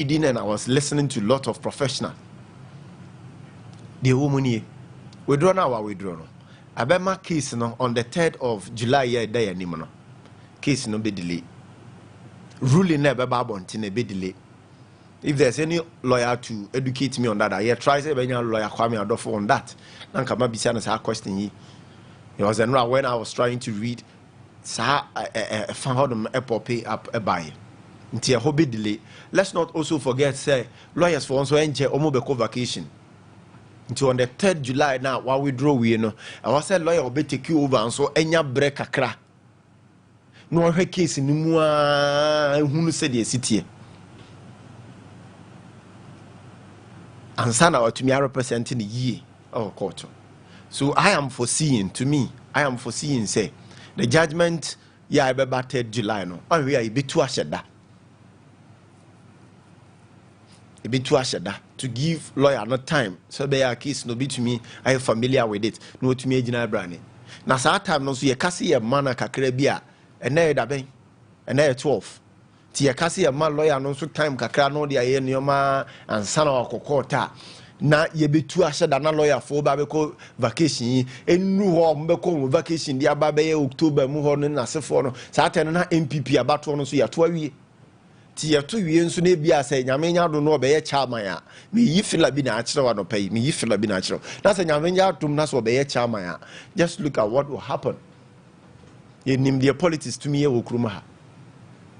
reading and I was listening to a lot of professionals. The woman withdraw now, withdraw. Abema case no on the 3rd of July year day anymore. Case no be delayed. Ruling never babontin be delayed. If there's any lawyer to educate me on that, I try to be a lawyer Kwame Agyarko on that. Now come up beside us a question ye. It was when I was trying to read found them a poppy up a buy. Until a hobby delay. Let's not also forget, say, lawyers for also enter Omobeko vacation. Until on the 3rd July now, while we draw, we know. I was a lawyer will be take you over and so enya break a cra. No her case in Mua who said the city. And Sana to me are representing the year of court. So I am foreseeing, say, the judgment, yeah, I be 3rd July no. And we are a bit too asheda. A bit too asheda to give lawyer no time. So be a case no be to me, I am familiar with it. No to me General Brani. Na sa time no so ye kasi ye mana kakra bia, ene da ben, ene 12. Ti ye kasi ye man lawyer no so time kakra no dia ye nneoma ansa na okokota. Na ye be too asheda na lawyer for ba be ko vacation enu ho mbeko vacation dia ba be October mu ho no na sefo no. Sa time na MPP abato no so ya to awie. Ti ya to wie nso na bia say nyame nya do no be ye chairman a me yi fila bi na akire wa no pay me yi fila bi na akire na say nyame nya dum na so be ye chairman a just look at what will happen. Ye nim the politics to me ye wo kruma ha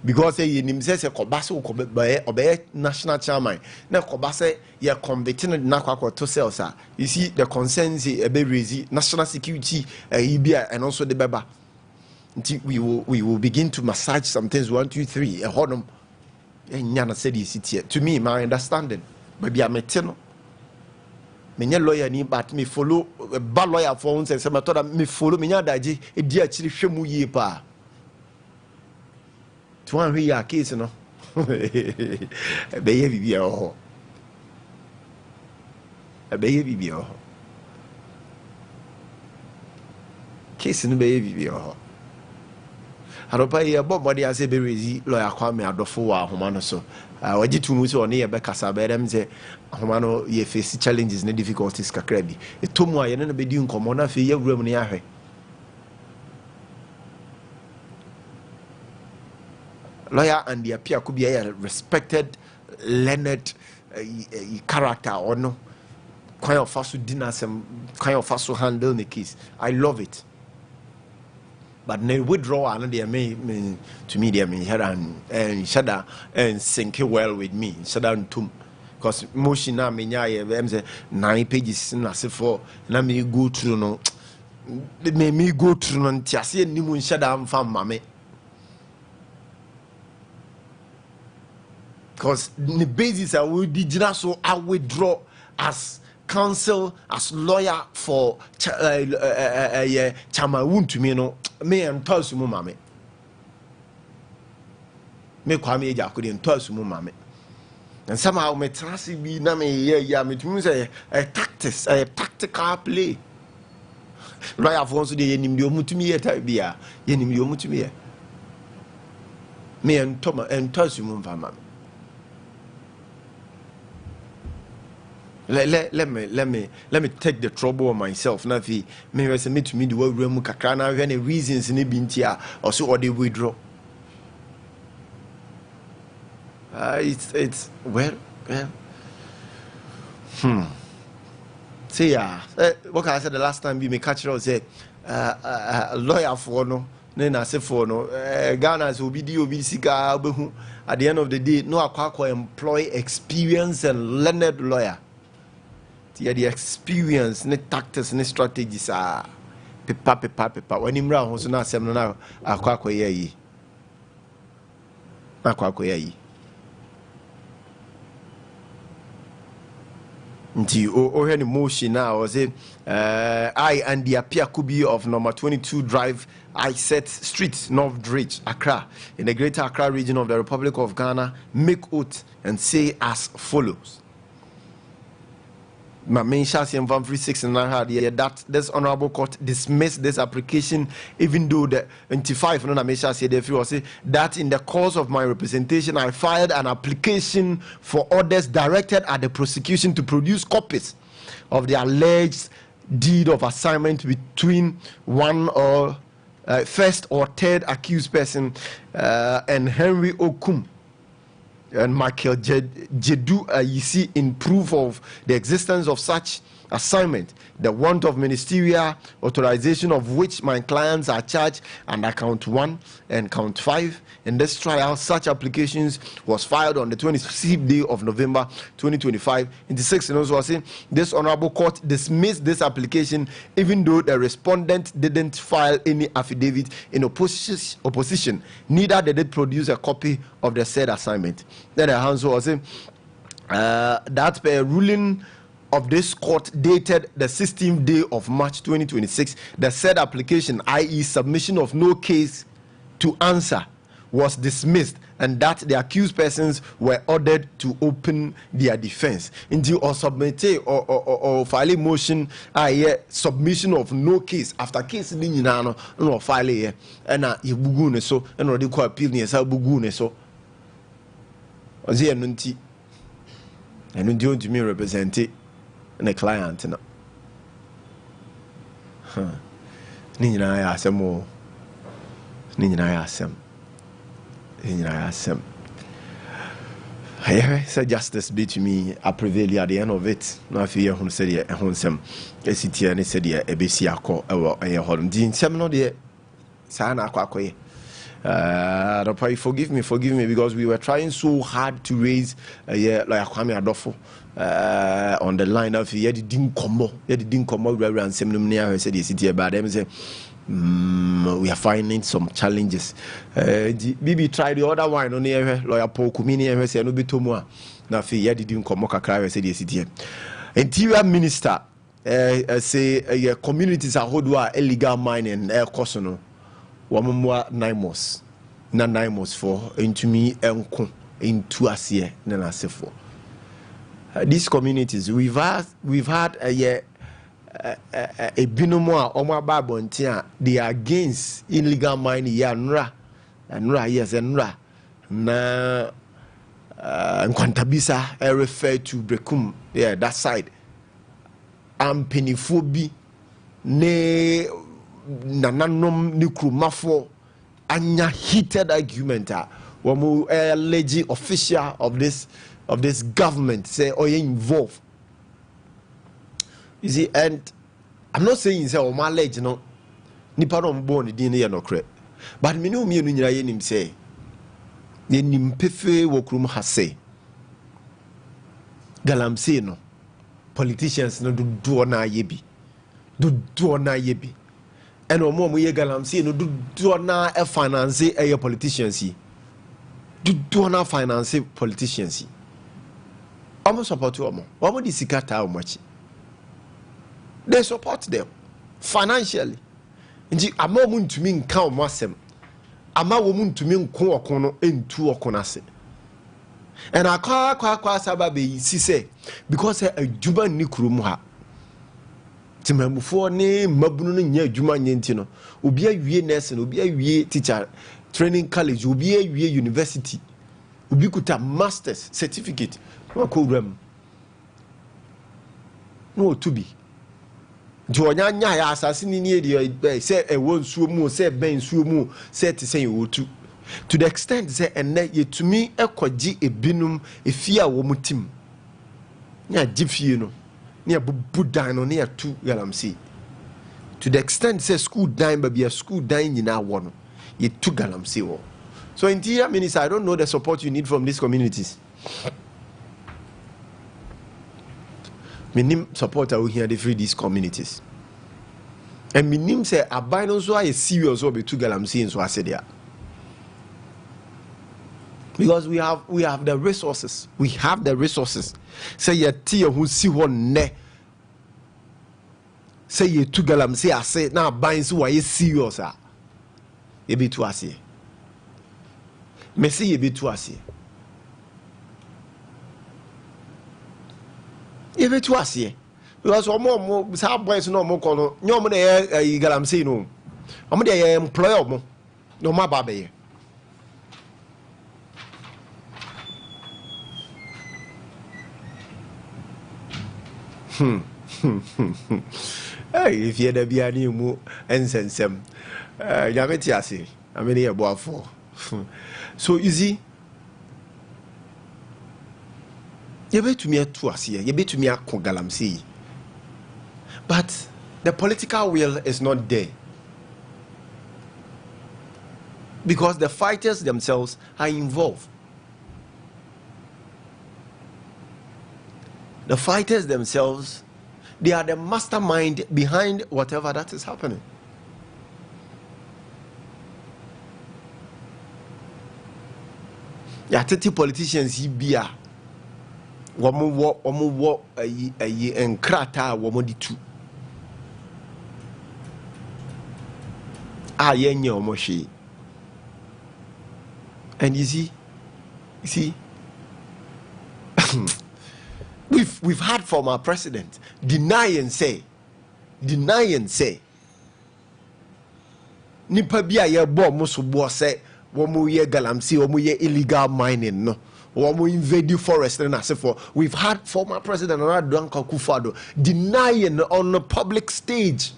because ye nim say kobase wo be national chairman na kobase ye convicting na kwakwa to sales a you see the concerns e be raise national security bia and also the beba we will begin to massage some things 1 2 3 a hodom. To me, my understanding, maybe I'm a tenor. Me lawyer ni but me follow a bad lawyer for once and some thought me follow me daji a dear actually shemu ye pa. To one we are case no. A baby be a baby be a case in the baby be a I don't pay about body as a very lawyer Kwame Agyarko wa homano so. Waji tu muso oni ebe kasa be dem say homano ye face challenges and difficulties kakra bi. Etomu aye na be di nkomo na fe ye wura ne ahwe. Lawyer and the appear could be a respected, learned character or no. Kind of fast to dinner some kind of fast to handle the case. I love it. But ne withdraw and they may to me they may head and shada and sink well with me shada and tum because motion na me nya say 9 pages na se for na me go through no me go through no ntiase ni mu shada am fam mame because the basis I will digina so I withdraw as counsel as lawyer for chama wun to me no me and toss mu mame me Kwame Agyarko and toss mu mame and somehow me trust be na me yeah me to say a tactical play lawyer for so dey nim de omutumi yeta bia ye nim de omutumi me and Tom and toss mu mame. Let me take the trouble on myself. Now, me me to me the way we kakra na any reasons ni bintia or so or they withdraw. It's well. See what I said the last time we may catch it. Say lawyer for no. Nena say for no. Ghana's obi sika obehu. At the end of the day, no akwa employ experienced and learned lawyer. The experience, the tactics, the strategies are paper. When you run, who's not seven now, akwakoye. Until or any motion now, was it? I and the appear could be of number 22 Drive, I set Street, North Ridge, Accra, in the Greater Accra region of the Republic of Ghana, make oath and say as follows. my main chassis and van 6 and 9 had that this honorable court dismissed this application, even though the 25 no main chassis say that in the course of my representation I filed an application for orders directed at the prosecution to produce copies of the alleged deed of assignment between one or first or third accused person and Henry Okum and Michael Jedu Ayisi in proof of the existence of such assignment, the want of ministerial authorization of which my clients are charged under count 1 and count 5. In this trial, such applications was filed on the 26th day of November 2025. In the 6th, also saying this honorable court dismissed this application even though the respondent didn't file any affidavit in opposition. Neither did it produce a copy of the said assignment. Then the answer was saying that per ruling of this court dated the 16th day of March 2026, the said application, i.e. submission of no case to answer, was dismissed, and that the accused persons were ordered to open their defense. Until or submit or file a motion, submission of no case after case no file here, and you bugune so, and already quite appeal near so bugune so. Ozia nunti, and until to me represent it. And a client no. Nina asem. Hey, say justice be to me, I prevail at the end of it. No fear who said it, and some SCT and said it, a BC a hold Dean Semino de Sana Quaque. Forgive me, because we were trying so hard to raise a year like Kwame Agyarko on the line of he didn't come around seminary said he said about them say we are finding some challenges. Bibi tried the other one on the lawyer Paul Kumini and say no be tomorrow. Now he didn't come kakra said he said Interior Minister say communities are hold illegal mining air cosono. Wamwa 9 months na 9 months for into me enko into asie na nasefo. These communities we've had a binomo a omo ababonti a they are against illegal mining ya nra yes nra na nkwantabisa refer to Brekum that side ampenifobi ne nananom nikrumafo anya heated argument womu alleged official of this government say oh you involved. You see, and I'm not saying say oh my alleged no nipa no born the din no correct, but me no me no nyira ye nim say ye nim pefe wokrum ha say galamsey no politicians no do na yebi and omo ye galamsey no do na e finance e politicians yi do na finance politicians yi omo support omo di sikata omo they support them financially nji ama omo ntumi nka omo asem ama omo ntumi nko okon no entu okon ase and akwa sababe si say because adwuma ni kurom ha timamufo ne mabunu no nya adwuma nyenti no obi awie nursing obi awie teacher training college obi awie university obi kuta masters certificate no program no to be jonya nya ya asase ni ni e say e won suo mu say ben suo mu say te say wotu to the extent say enne yetumi ekogi ebinum efia wo mutim nya gifie no near Buddha no near two galamsey. To the extent say school dime but be a school dime in our one. You two galamsey. So Interior Minister, I don't know the support you need from these communities. Minim support out here to free these communities. And minim say abide so a serious or be two galamsey in so I said there. Because we have the resources. We have the resources. Say ye tia who see one ne. Say ye two galam say I say now buying so why serious ah. Ye be too asi. Me say ye be too asi. Ye be too asi. because omo sa boys no mo kono nyom na ye galamsey no omo de ye employ omo no ma ba be. Hey, if you had be any more and send some, Yametiasi, I mean, a boy for. So easy. You bet to me at Tuasia, you bet to me at Kongalamsi. But the political will is not there. Because the fighters themselves are involved. The fighters themselves, they are the mastermind behind whatever that is happening. Yeah, 30 politicians here. Womu wo enkrata womu di tu. Yenye omoshi. And you see, we've heard from our president deny and say nipa bia ye bo muso bo say womu ye galamsey womu ye illegal mining no womu invade forest na say for we've heard from our president Ade Akye denying on the public stage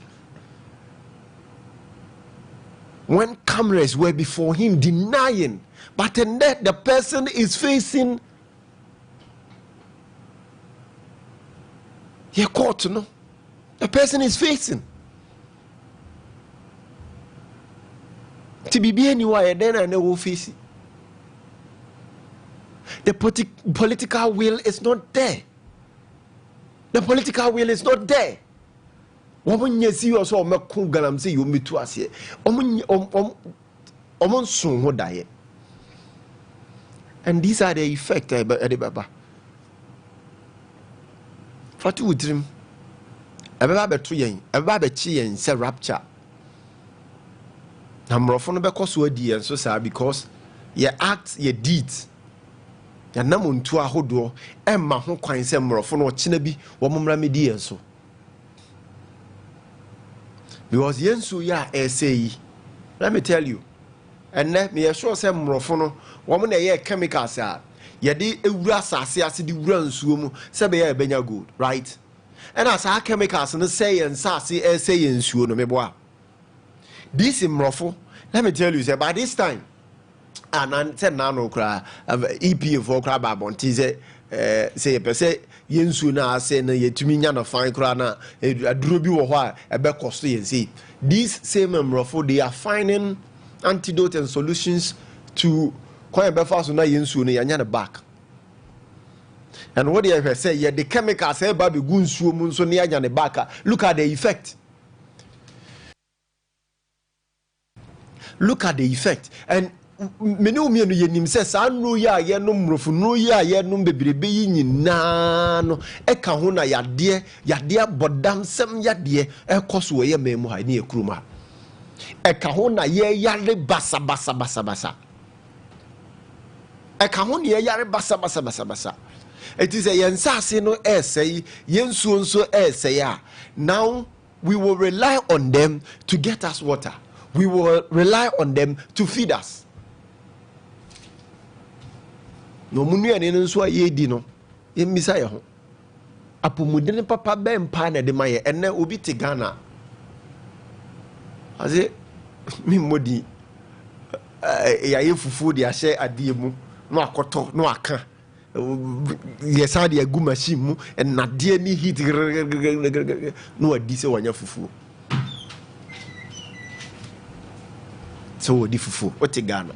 when cameras were before him, denying, but in that the person is facing your court, no? The person is facing. To be anywhere, then I know face it. The political will is not there. The political will is not there. Woman, yes, you also make Kungalam say you meet to us here. Soon will die. And these are the effects, Ade Baba. Fatu with him. A baby tree, a baby chi and say rapture. Namrofon because we dear and so sad because ye acts, ye deeds. Ya namun to a hodo, and my home coin say morofon or chinabi, woman remedy and so. Because yensu ya say, let me tell you, and let me assure some morofon, woman a year chemicals are. Yadi urasa as the run swum, Sabaya benya good, right? And as our chemicals and say and sassy say in sure no meboa. This in Morofo, let me tell you, say by this time, and I said nano cry of EP for crab bontize, say per se, yensu na say na yetuminya na fine crana, a drubi or why a beck costly and see. These same Morofo, they are finding antidote and solutions to. Quite fast na yensu ne yanya back. And what do I say? Yeah, the chemicals say baby gunsu mun so ne yanya back. Look at the effect. Look at the effect. And menu me no yenim say sa no ya ye no mrofu no ya ye no bebrebe yi nyina no e ka ho na yade bodam sem yade e koso ye memu ha ne ekruma. E ka ho na ye yare basa. I can't hear yare basa. It is a yensasi no essay, yensu so essay. Now we will rely on them to get us water. We will rely on them to feed us. No munu and in so ye dino. In Messiah. Apumudin papa ben pana de maye and then ubi tigana. As it me modi. Ya fufu dia share adiemu. No akoto no aka yes ade agu machine mu and na de ni heat no adi se wanya fufu so odi fufu o te Ghana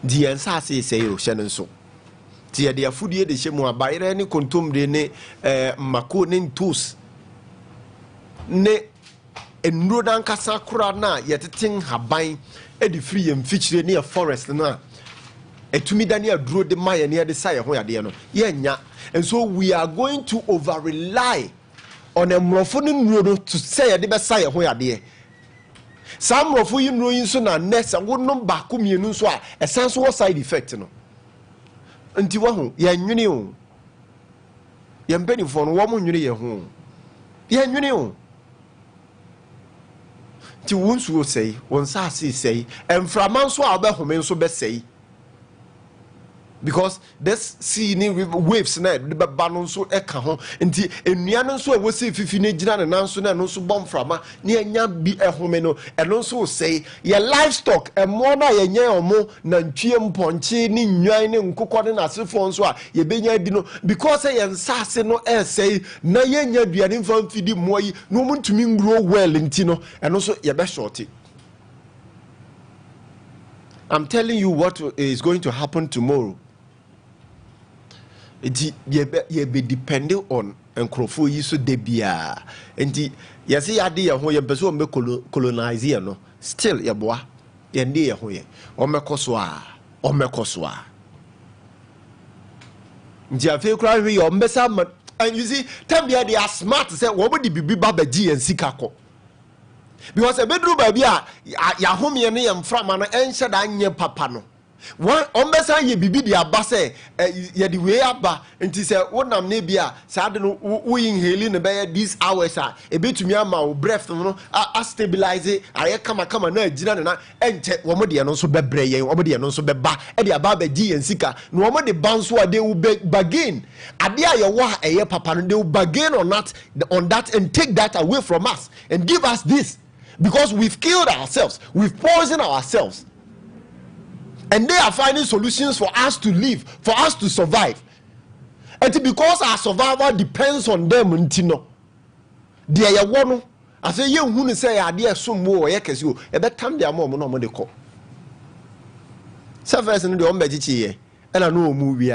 di ensa se o hye nso ti de afudie de hye mu abayre ni kontom de ne mako ne toast ne enro dan kasa kura na yeteten haban e di free em feature ne forest na etumi dania duro de maye ne de saye ho yade no yenya. And so we are going to over rely on a mrofo ne nuro to say de be saye ho yade. Some mrofo yi nuro yin so na nessa wonom ba ko mienu so a esan so side effect no nti wo ho ye nwene o ye mpanifo no wo mo nwene ye ho Yeah, you know. Ti won't will say, one say, and from man so I'll be home so best say. Because this seeing waves na the banon so eka ho nti enuan so we say fifi na gina na nanso na no so bom frama na enya bi ehome no eno so say your livestock emo na ye nya omo na ntwie mponche ni nwan ni nkokọ ni nasefo nso a ye benya di no because ye nsase no say na ye nya duane mfa mfidi moyi no mo ntumi ngro well nti no eno so ye be shorty. I'm telling you what is going to happen tomorrow. You be depending on nkrofo yi so de bia enti yesi ade ye ho ye beso me colonize ye no still ye boa ye ndi ye ho ye o mekoso a nti afi kra hwe ye o mbesa and you see time they are smart say wo be bibi baba gi en sikako because e bedru ba bia ya home ye ne ye mfra ma no enhye da anye papa no one ombesa ye bibi di aba se ye di we aba nti se wonam ne bia sa de no wo inhale ne be these hours a e betumi ama wo breath no a stabilize aye kama na agina ne na enche wo mo de no so bebre yen wo mo de no so beba e de aba ba gi yen sika no wo mo de banso a de wo bargain ade a ye wo eye papa no de wo bargain on that and take that away from us and give us this because we've killed ourselves, we've poisoned ourselves. And they are finding solutions for us to live, for us to survive. And because our survival depends on them, Ntino. They are one. I say, you who say, I dear so more, yes, you. At that time, they are more no de call. Surface in the Ombeji, and I know movie.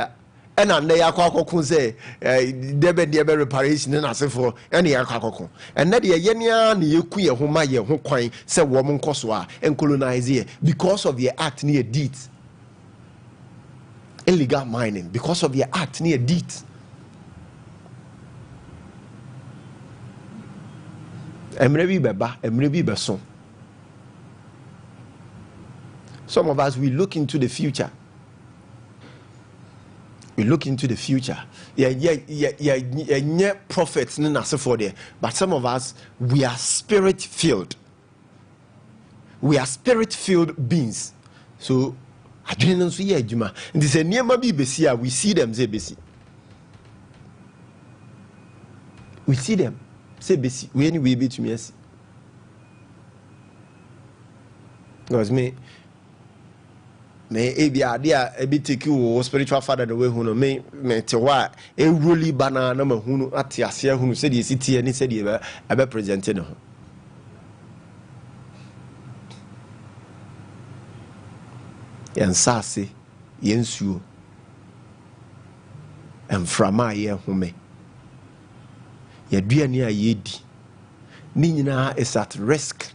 And I know Yakako say, Debe reparation and I say for any Yakako. And that Yenya, you queer whom I hear, who coin, say woman Koswa, and colonize here because of your act near deeds. Illegal mining, because of your act near deeds. Emrebi Beba, Emrebi Besson. Some of us, we look into the future. We look into the future. Yeah, prophets, for there. But some of us, we are spirit-filled. We are spirit-filled beings. So, I don't know. Juma. And they say, we see them. We see them. Say, besi. We anyway be to me. Because me ebi adia ebi take you spiritual father the way hunu me te wa e really bana na mahunu ate ase hunu se de sitie ni se de ebe present no yensase yensuo emframa ye home yaduani a yedi ni nyina is at risk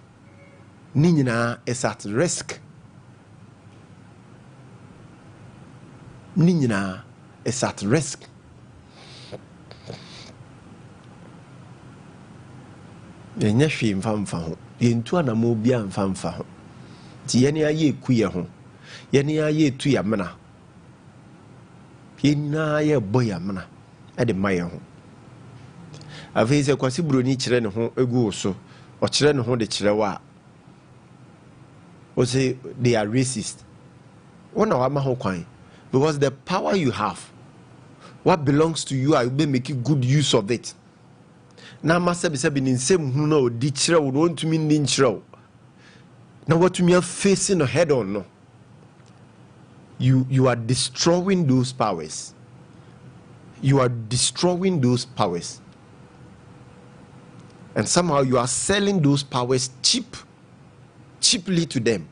Ninyina is at risk. Yenya hwe mfamfa ho. Yentu anamo bia mfamfa ho. Ti yene aye kuye ho. Yene aye tu ya mena. Yena aye boya mena. E de maye ho. Afei se kwasi broni kire ne ho egu so. O kire ne ho de kire wa. O say they are racist. Wona wa ma ho kwan. Because the power you have, what belongs to you, I will be making good use of it. Now, master be said in same no ditcher would want to mean ninchro. Now, what you are facing head on, no. You are destroying those powers. You are destroying those powers. And somehow you are selling those powers cheaply to them.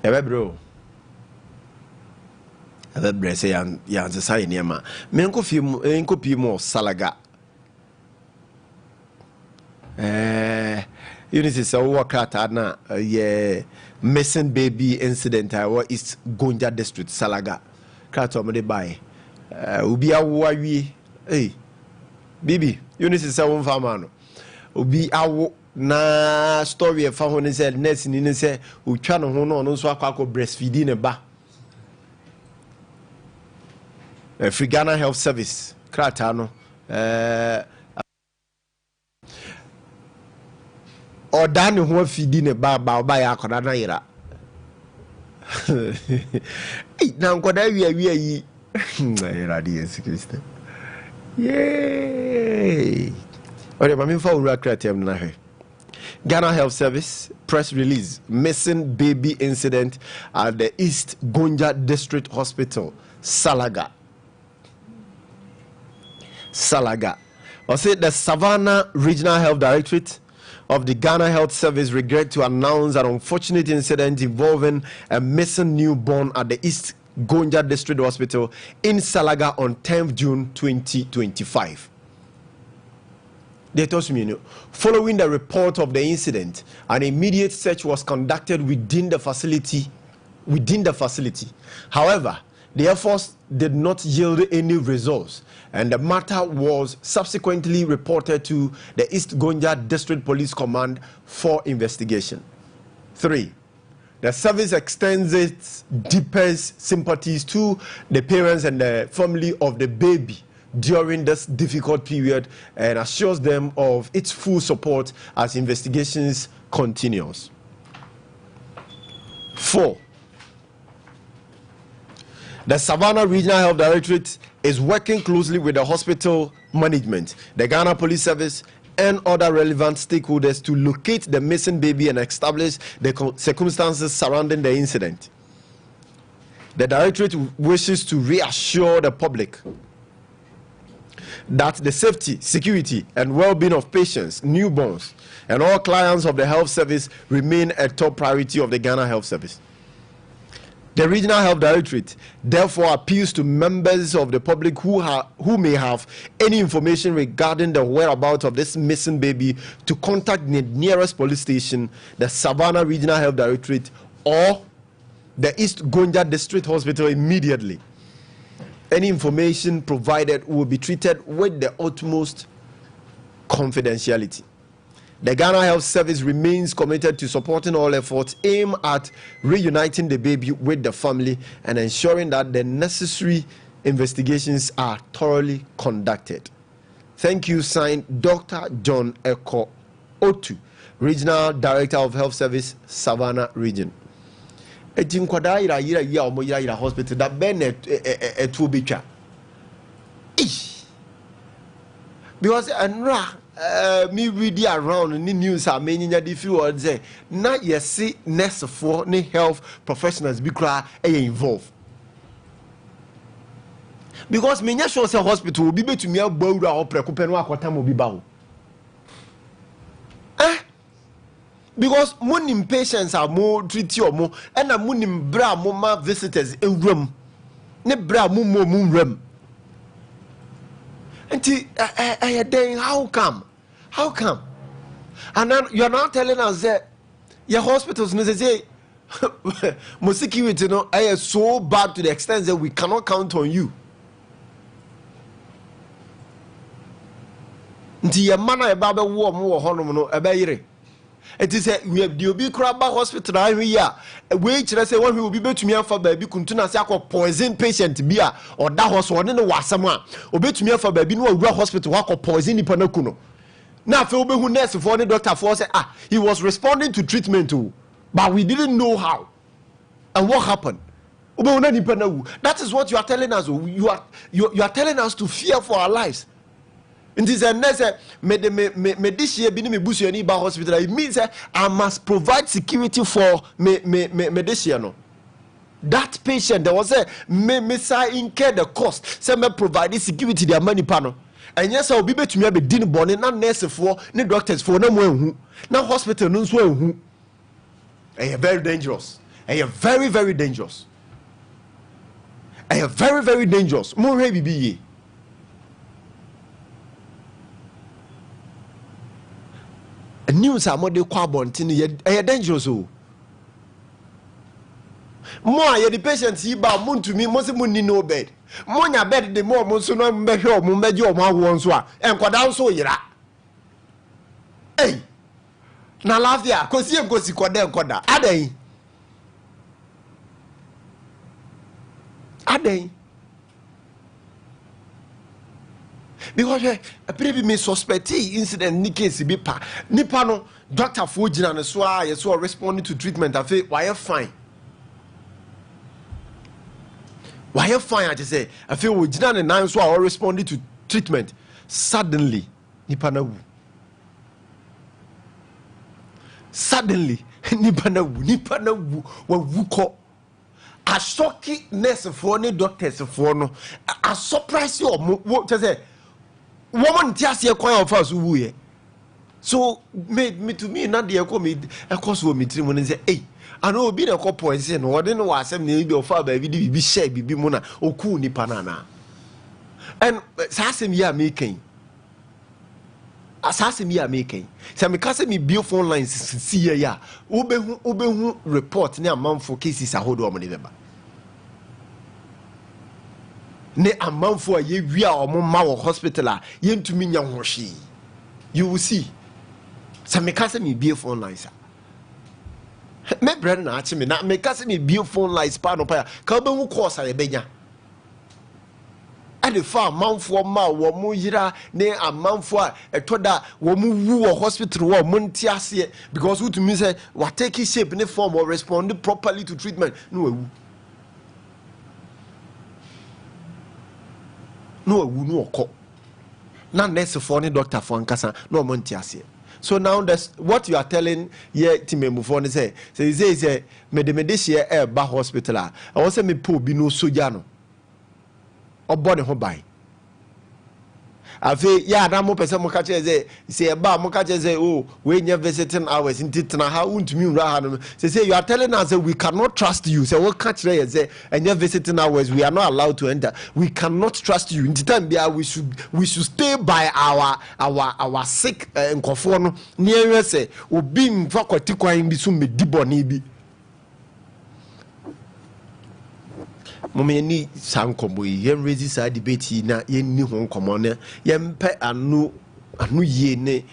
Ebe bro. Ebe bre se ya say niema. Me enko pi mo salaga. You need to say what krata na missing baby incident what is Gonja district Salaga. Krata mo de buy. Obi awo awie. Bibi, you need to say one farmer no. Obi awo na story e fa ho ne say nurse ni ne say o twa no ho no so akwa breastfeeding ne ba Free Ghana Health Service kratano or dane ho afidi ne ba ya akoda na yira na nkoda wi yi yira di Yesu Kristo yay ore mami fa ura kratem na he Ghana Health Service press release missing baby incident at the East Gonja District Hospital Salaga. I said the Savannah Regional Health Directorate of the Ghana Health Service regret to announce an unfortunate incident involving a missing newborn at the East Gonja District Hospital in Salaga on 10th June 2025. They told me, following the report of the incident, an immediate search was conducted within the facility. However, the efforts did not yield any results, and the matter was subsequently reported to the East Gonja District Police Command for investigation. 3. The service extends its deepest sympathies to the parents and the family of the baby during this difficult period and assures them of its full support as investigations continues. 4. The Savannah Regional Health Directorate is working closely with the hospital management, the Ghana Police Service, and other relevant stakeholders to locate the missing baby and establish the circumstances surrounding the incident. The Directorate wishes to reassure the public that the safety, security, and well-being of patients, newborns, and all clients of the health service remain a top priority of the Ghana Health Service. The Regional Health Directorate therefore appeals to members of the public who may have any information regarding the whereabouts of this missing baby to contact the nearest police station, the Savannah Regional Health Directorate, or the East Gonja District Hospital immediately. Any information provided will be treated with the utmost confidentiality. The Ghana Health Service remains committed to supporting all efforts aimed at reuniting the baby with the family and ensuring that the necessary investigations are thoroughly conducted. Thank you, signed Dr. John Eko Otu, Regional Director of Health Service, Savannah Region. Hospital that Bennett because me read around in the news are many different say now you see nurse for any health professionals be involved because me sure say hospital will be to me abawura or preoccupy no akota mo bi ba because monim patients are more treat you more and a monim bra moma visitors in room ne bra mo room and how come and then you're not telling us that your hospitals say security no is so bad to the extent that we cannot count on you. Nti your man e ba be wo mo honom no e ba yire. It is we have the obi kura ba hospital ahwe ya we kire say one we obi betumi afa ba bi kuntu na se akọ poison patient bi a oda hoso one ne wasam a obetumi afa ba bi no awura hospital akọ poison nipa na kuno na afa obehu nurse for ne doctor for say he was responding to treatment too, but we didn't know how and what happened. That is what you are telling us. You are telling us to fear for our lives. It is a necessary. This year, hospital. It means I must provide security for this year. No, that patient there was a me incur the cost. Say me provide security their money panel. And yes, I will be to me be din born na nurse for ne doctors for no more. Now hospital no so hu. Very dangerous. Very very dangerous. Very very dangerous. More heavy be. News are more de kwa bontin ye dangerous o. More ye the patient yi ba mun to me mo se mun ni no bed. Mo nya bed de mo so no me hwe o mo meje o mo awo so a enkoda so yira. Hey. Na lafia kosi enkosi koda enkoda. Aden. because a baby may suspect incident ni case be pa nipa no doctor for gina ne so a yes so responding to treatment afi why fine I just say afi wo gina ne nan so a responding to treatment suddenly nipa na wu wa wu ko a shocking nurse for ne doctors for no a surprise you mo just say woman tiase kwan of us wu ye so me to me na de ko me e course wo me trim no say eh ana obi na ko point say no wode no wasem na bi ofa ba bi di bi share bi mu na oku nipa na na and sasem ya making asase mi making say me kase me bio phone lines see ya obehu report ne amanfo cases ahodo omo ne beba ne amanfo a ye wi a omo ma wo hospital a ye ntumi nya hohwe you will see say me kase me bio phone lines me brand na achi me na me kase me bio phone lines pa no pa ka obehu course a ye benya and the farm manfo ma wo mu yira ne amanfo a etoda wo mu wu wo hospital wo mu ntiase because what mean say what take shape ne form or respond properly to treatment no ewu no okọ na nurse for ne doctor for nkasa no mo ntiase. So now that's what you are telling ye timemu for ne say me de share ba hospital a wo say me po bi no soja no obone ho bai afi ya na mo pese mo ka che say ba mo ka che say oh we nya visiting hours intitna ha untumi nra ha no say you are telling us that we cannot trust you say what catch there say nya visiting hours we are not allowed to enter, we cannot trust you intitam bia we should stay by our sick nkofo no ne say obi mfa kwati kwan bi so medibone bi momeni sankomo yen raise sa debate na yen ni ho nkomo ne yen pe anu ye ne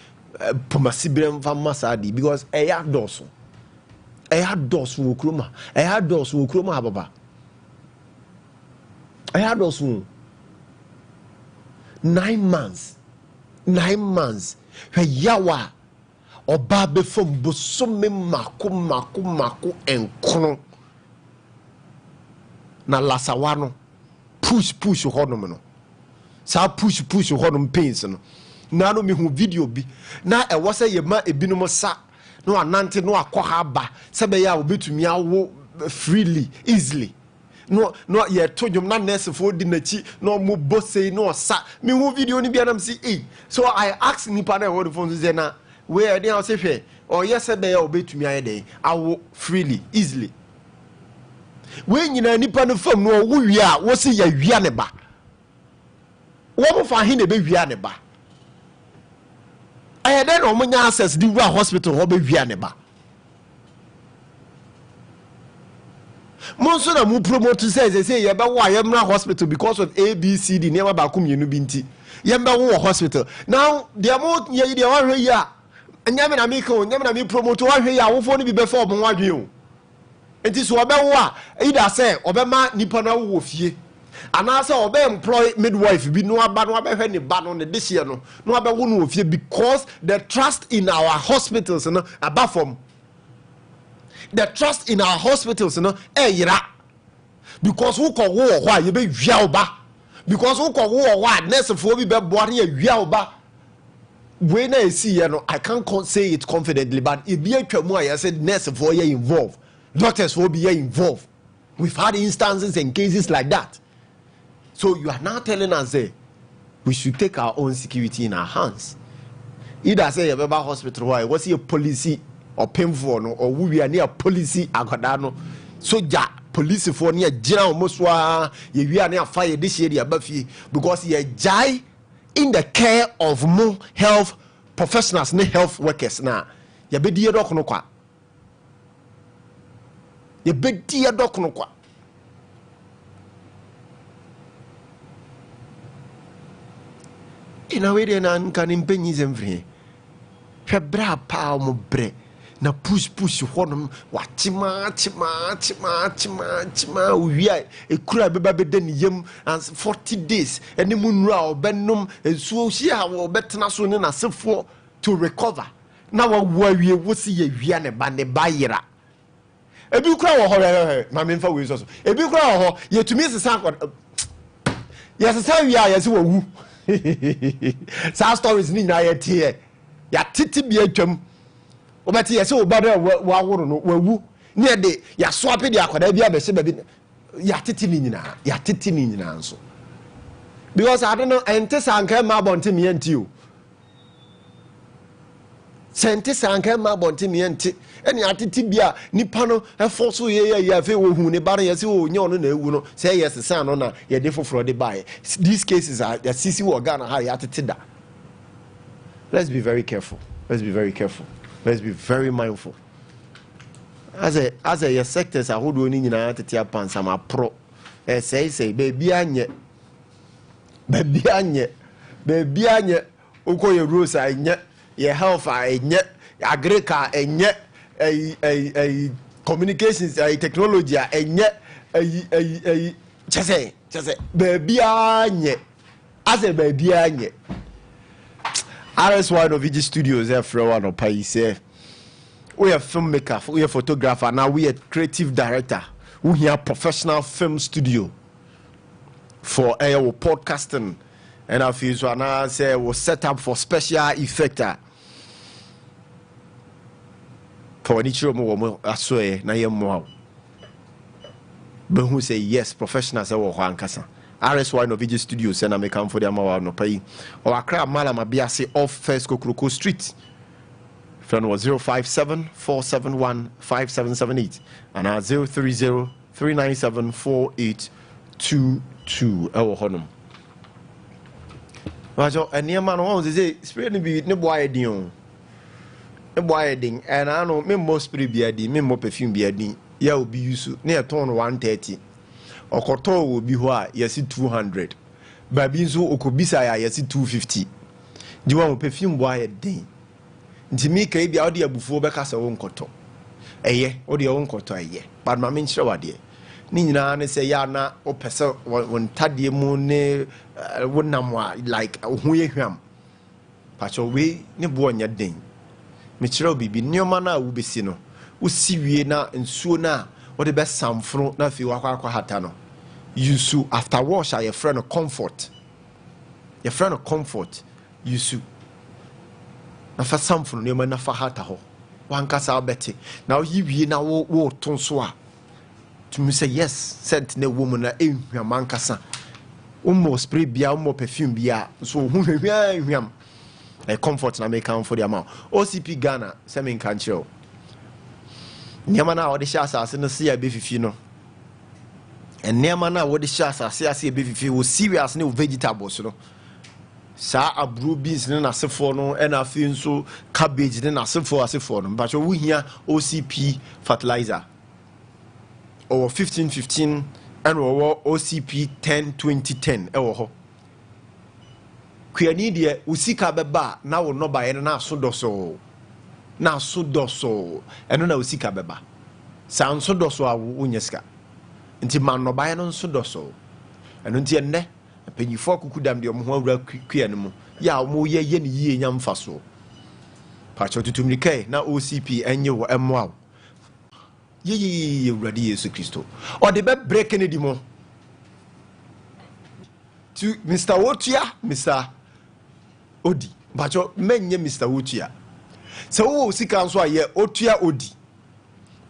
pomasibre mfa masadi because eya doso wo kroma ababa eya doso 9 months yawa oba be fom bosome mako enkono na lasawano push honom no sa push honom pains no na no me hu video bi na e wo se ye ma ebinom sa no anante no akwa ba se be ya obetumi awo freely easily no ye tojom na nurse for di nachi no mo bosei no sa me hu video ni bia na msi so I ask nipa na hold phone say na we e dey how say hwe or yes se be ya obetumi ayede awo freely easily when you nipa no fam no wo wi a wo se ya wia ne ba wo mo fa hin ne be wia ne ba aye den o mo nya access di wa hospital ho be wia ne ba mo so na mo promote say ye be wa ye mra hospital because of ABCD ne ma ba kum yenu bi nti ye be wo hospital now dia mo ye dia wa hwe ya nyame na mi ko nyame na mi promote wa hwe ya wo fo ni bi be fa obo wadwe o enti so obewa either say obema nipa na wo fie ana say obe employ midwife bi no aba no abehwe ne ba no ne dehye no abewo no fie because the trust in our hospitals no aba from the trust in our hospitals no yira because who ko wo ho a ye be wia oba because who ko wo ho a nurse fo bi be boa ne wia oba we na esi ye no I can't say it confidently but e bi atwamu a ye said nurse fo ye involved, doctors will be involved. We've had instances and cases like that. So you are now telling us we should take our own security in our hands. Either say a baby hospital, why was he a policy or painful or we are near policy agadano. So ja police for near general moswa we are near fire this year buffy because he jai in the care of more health professionals, health workers now. Ya be die dok no kwa. Ye be die dok no kwa. In a way, then can impenny them free. Febra power mo bre. na push honum watima we ekura beba beda ne yam and 40 days ene munura obenum ensuo hia wo betena so ne nasefo to recover na wa wie wosi ye wia ne ba yira ebi kura wo ho na me mfa we so ebi kura wo ho yetumi sesa yesesa wia yesi wo wu sa stories ni na ye tie ya titi bi atwam obati yesi obade wa woro no wawu ne de ya swap de akwada bi abese ba bi ya titi ni nyina nso because I don't know ente sanka ma bonte mi enti o sente sanka ma bonte mi enti eni atiti bia nipa no efo so ye afi wo hu ne bare yesi o nye ono na ewu no say yes san no na ye de foforo de buy these cases are ya sisi wo Ghana ha ya titi da. Let's be very careful. Let's be very mindful. As a your sectors are holding in United Japan some pro. Say baby anye uko your rules I nye your health I nye agrika nye a communications technology I nye chese baby anye as a baby anye RS1 of VG Studios for one of Paise. We are filmmaker, we are photographer, now we are creative director. We are professional film studio for our podcasting. And our feel so now say was set up for special effector. For any children, I swear, na yemo. But who say yes, professionals are one kasa. RS1 of VG Studios and I may come for them no pay. Or Accra Malam Abiase off First Kokroko Street. Phone was 057-471-5778 and 030-397-4822. Our honum. Majo, and near man wants to say, spirit be no boy dion. A boy ding, and I know me more spirit be a ding, me more perfume be a ding. Ya will be used near ton 130. Okoto will be why yes 200 babinzo okobisa ya yes 250 di wan perfume boy den ntimi kai bia odi abufuo beka se won koto eye odi won koto eye but ma men kire wade ni nyina ne se ya na opese won tade mu ne wonam like ho ye hwam pacho we ne bo nya den me kire bibi nioma na wo besi no wo siwie na nsuo na wo de be samfro na fi wakwa hata no yusu after wash your friend of comfort yusu na fa samfro ne ma na fa hata ho wankasa obeti na yiwie na wo tonso a to me say yes sent na woman na ehwam ankasa ummo spray bia ummo perfume bia so hu hwehwam a comfort na make am for the amount OCP Ghana semen kan chiro nyama na wode sha asase no se ya befifi no nyama na wode sha asase befifi wo serious ne vegetables no sa abro beans ne nasefo no na afi nso cabbage ne nasefo no but wo hia OCP fertilizer or 1515 and OCP 10-20-10 ewo ho kwiani de usika beba na wo no ba ye na asodoso na asodoso eno na usika beba sa asodoso a wo nyeska nti man no ba ye no asodoso eno nti enne panyifo akukudam de omo ho awura kwiani mu ya mo ye ne yie nyamfa so pacho tutumrike na OCP enye wo emwa ye uradi Yesu Kristo o de be break ne di mo to Mr. Wotia Mr. Odi bacho menye Mr. Wotia se wo sika nso aye otua odi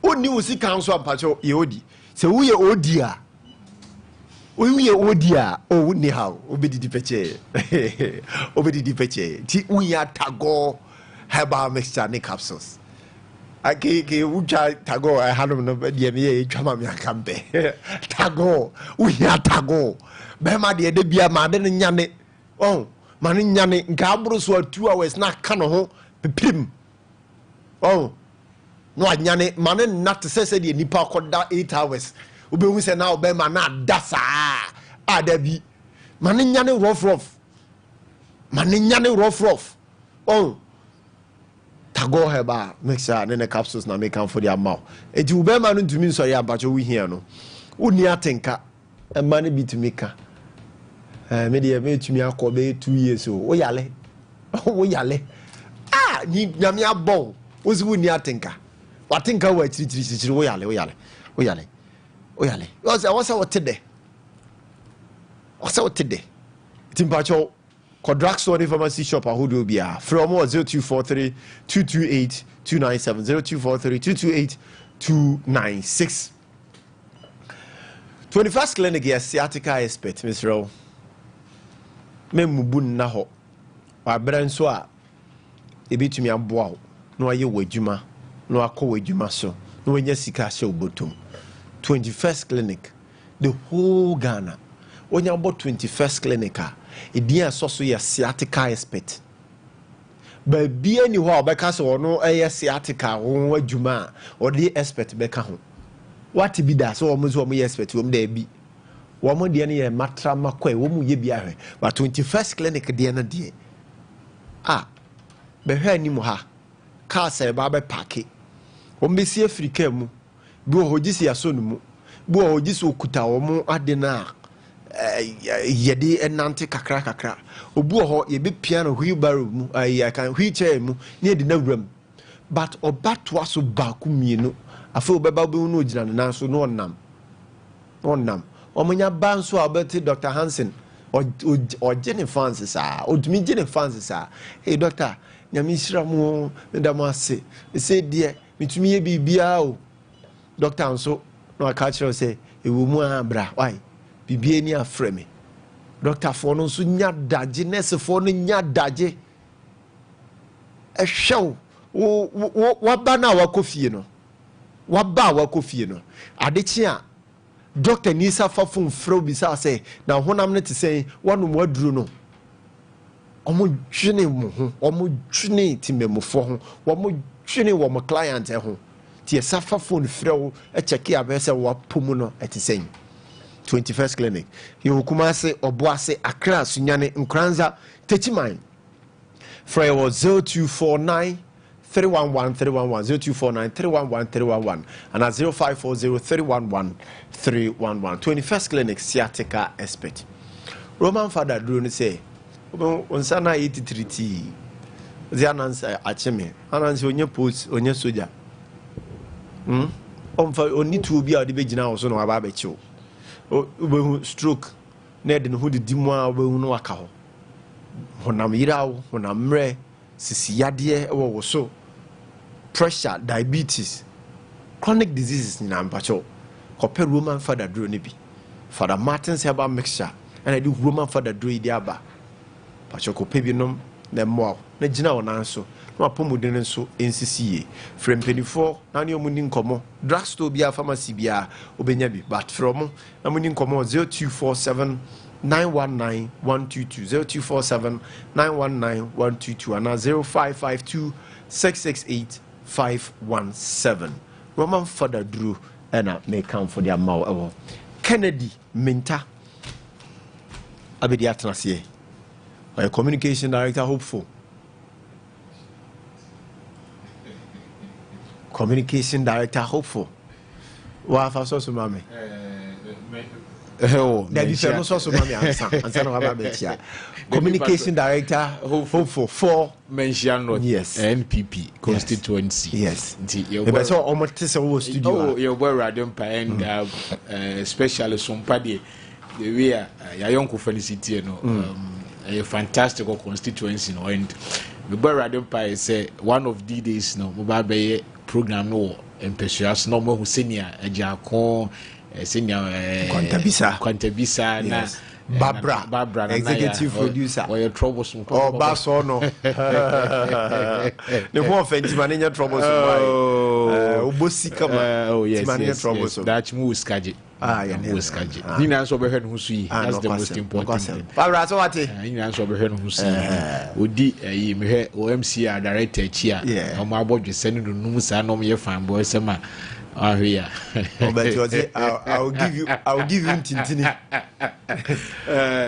oni wo sika nso apacho ye odi se wo ye odi a we odi a o ni how obedidi peche ti unya tago herbal mixture ne capsules ake ucha tago hanum no de me ye twama me akambe tago unya tago be ma de bia ma de nyane oh ma ne nyane nka abro so 2 hours na ka no ho pepim oh no anyane ma ne nat se de nipa koda 8 hours obehu se na obe ma na dasa adabi ma ne nyane rough oh Tago heba mixture and the capsules na make am for their mouth. It will be man to me so ya but we here no. Uni atenka e man be to make me dey me to me akobe 2 years o. O yale. O yale. Ah, ni nyame abon. O si uni atenka. Wa tenka wa tiri o yale. O say what today? What today? Timpacho Quadraxor Pharmacy Shop Ahudo Bia from 0243 228 297 0243 228 296. 21st Clinic yes sciatica expert Miss Row. Memubun na ho. Wa bran so a ebetumi aboa wo. No aye wadwuma, no akọ wadwuma so. No enya sika hye obotom. 21st Clinic the whole Ghana. When you about 21st Clinic, it is also a sciatica expert. But be anywhere because or no a sciatica or juma or the expert beka ho. What be that? So almost what me expect whom there be. One more the any matra makwe, womu ye biare. But 21st Clinic the end day. Ah, be here ni mo ha. Car say baba parke. Wombe si Africa mu. Bi o hojisi aso mu. Bi o hojisi okuta omo adena. Yedi enante kakra obu ho ye be piano wheelbarrow mu I can wheelchair mu near the nawram but obatwa so baku mienu afa obeba be no gina na so no nam omunya ban so abeti Dr. Hansen or Jenny Francis odumi Jenny Francis hey doctor nyame hira mu ndamase say dear mitumi ye bibia o doctor nso no aka kire say e wo mu abra why bibie ni afreme doctor for no so nya daje nurse for no nya daje e hwew wo ba na wakofie no waba wakofie no adechi a doctor ni safa fon fro bi sa say na honam ne te say wonu mo aduro no omo dwene mo ho omo dwene timemofo ho omo dwene wo mo client ho tie safa fon fro e check ya be say wo pomu no e te say 21st Clinic. You kumase oboase Accra sunyane nkranza techiman. Frey was 0249 311 311 0249 311 311 and at 0540 311 311. 21st Clinic sciatica expert. Roman father drone say onsana 83t. The answer acheme. Anansi onye post onye soja. Only to be a debate so no aba becho. Stroke ned and who the dimwa will no account. Honam yirao, honam re, sisiadie or so. Pressure, diabetes, chronic diseases in Ampacho. Compare Roman father drew nibi. Father Martin's herbal mixture, and I do Roman father drew diaba. Pachoco pebinum, then more, Negina on answer. No apomodenen so NCCA. From 24, Nanny Munin Como, drugstore bia pharmacy bia, Obenyabi, but from Amunin Como 0247 919 122 0247 919 122 and 0552 668 517. Roman father drew and I may come for their mouth. Kennedy Minta Abediatanasier, my communication director, hopeful. Communication director hopeful. What have so mami? Oh, there is no so mami answer. Communication director hopeful for mention yes NPP constituency. Yes. But so almost studio. Oh, your boy radio and especially Sompa the way young felicity a fantastic constituency no and the boy radio pie say one of the days no mobile program no empesias no mo senior Agyarko senior Kwantabisa na Barbara executive producer or your troublesome basso no the more offensive manager troublesome obosi kama oh yes manager troublesome that move skaji ni answer be head who see that's the most important thing Barbara so what ni answer be head who see odi me he OMC director chia o ma abodwe send no num sa no me fan boy sema here but I'll give you tintini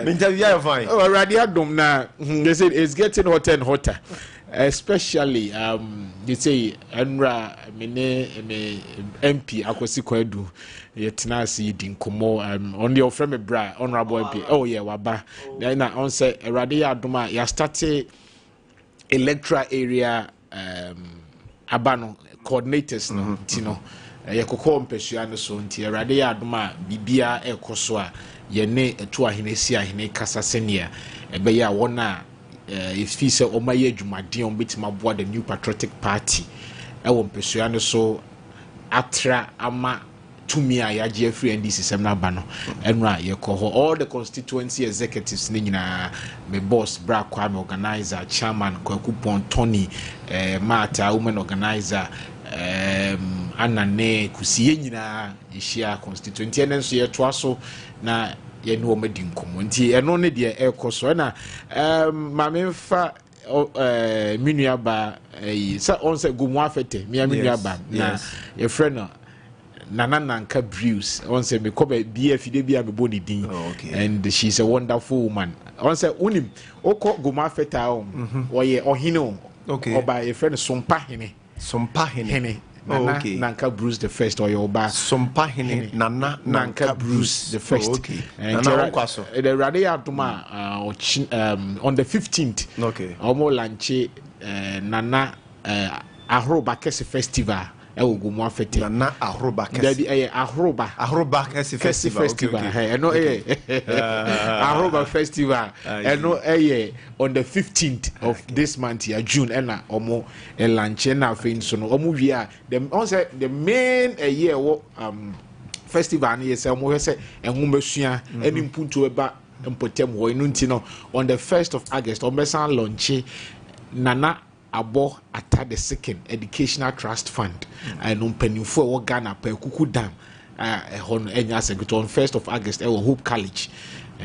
interview you fine already adom na they said it's getting hotter and hotter especially they say Enra me MP akosi kwadu yetena si di nkomo on the offer me bra honorable MP oh yeah waba then on say erade ya adoma ya start electoral area abano coordinators no tino yekoko mpesua no so nti erade ya adoma bibia ekoso a yene etu ahenesi ahene kasa senia ebe ya wona if he say omaye dwumaden on betima boa the new patriotic party ewo mpesua no so atra ama tumi a yaje free NDC semna ba no enra yekoho all the constituency executives ni nyina me boss bra Kwame organizer chairman Kwaku Tony Mata women organizer anane kusie nyina yehia constituency enen so yeto aso na ye no omadi nkomo nti eno ne de ekoso na ma memfa minua ba sa on se gumu afete minua ba na ye friend Nana Nanka Bruce on say me kobe BF de bia me boni din and she's a wonderful woman on say unim oko goma feta oye ohino oba a friend Sompa hene Nana Nanka Bruce the first or your ba Sompa hene Nana Nanka Bruce the first and the radio atuma on the 15th omo lanche Nana Ahroba Kese festival Gumu afete Nana Ahroba Kese Ahroba Kese festival no Ahroba festival no on the 15th of this month here June ena omo lunch na fin so no omo wia the main year festival na say omo say enhumesua eni mpuntu eba mpotem ho enu ntino on the 1st of August omesan launch Nana Abo ata the second educational trust fund and on penifo wo Ghana pa kuku dam hon enya secretary on 1st of August Hope College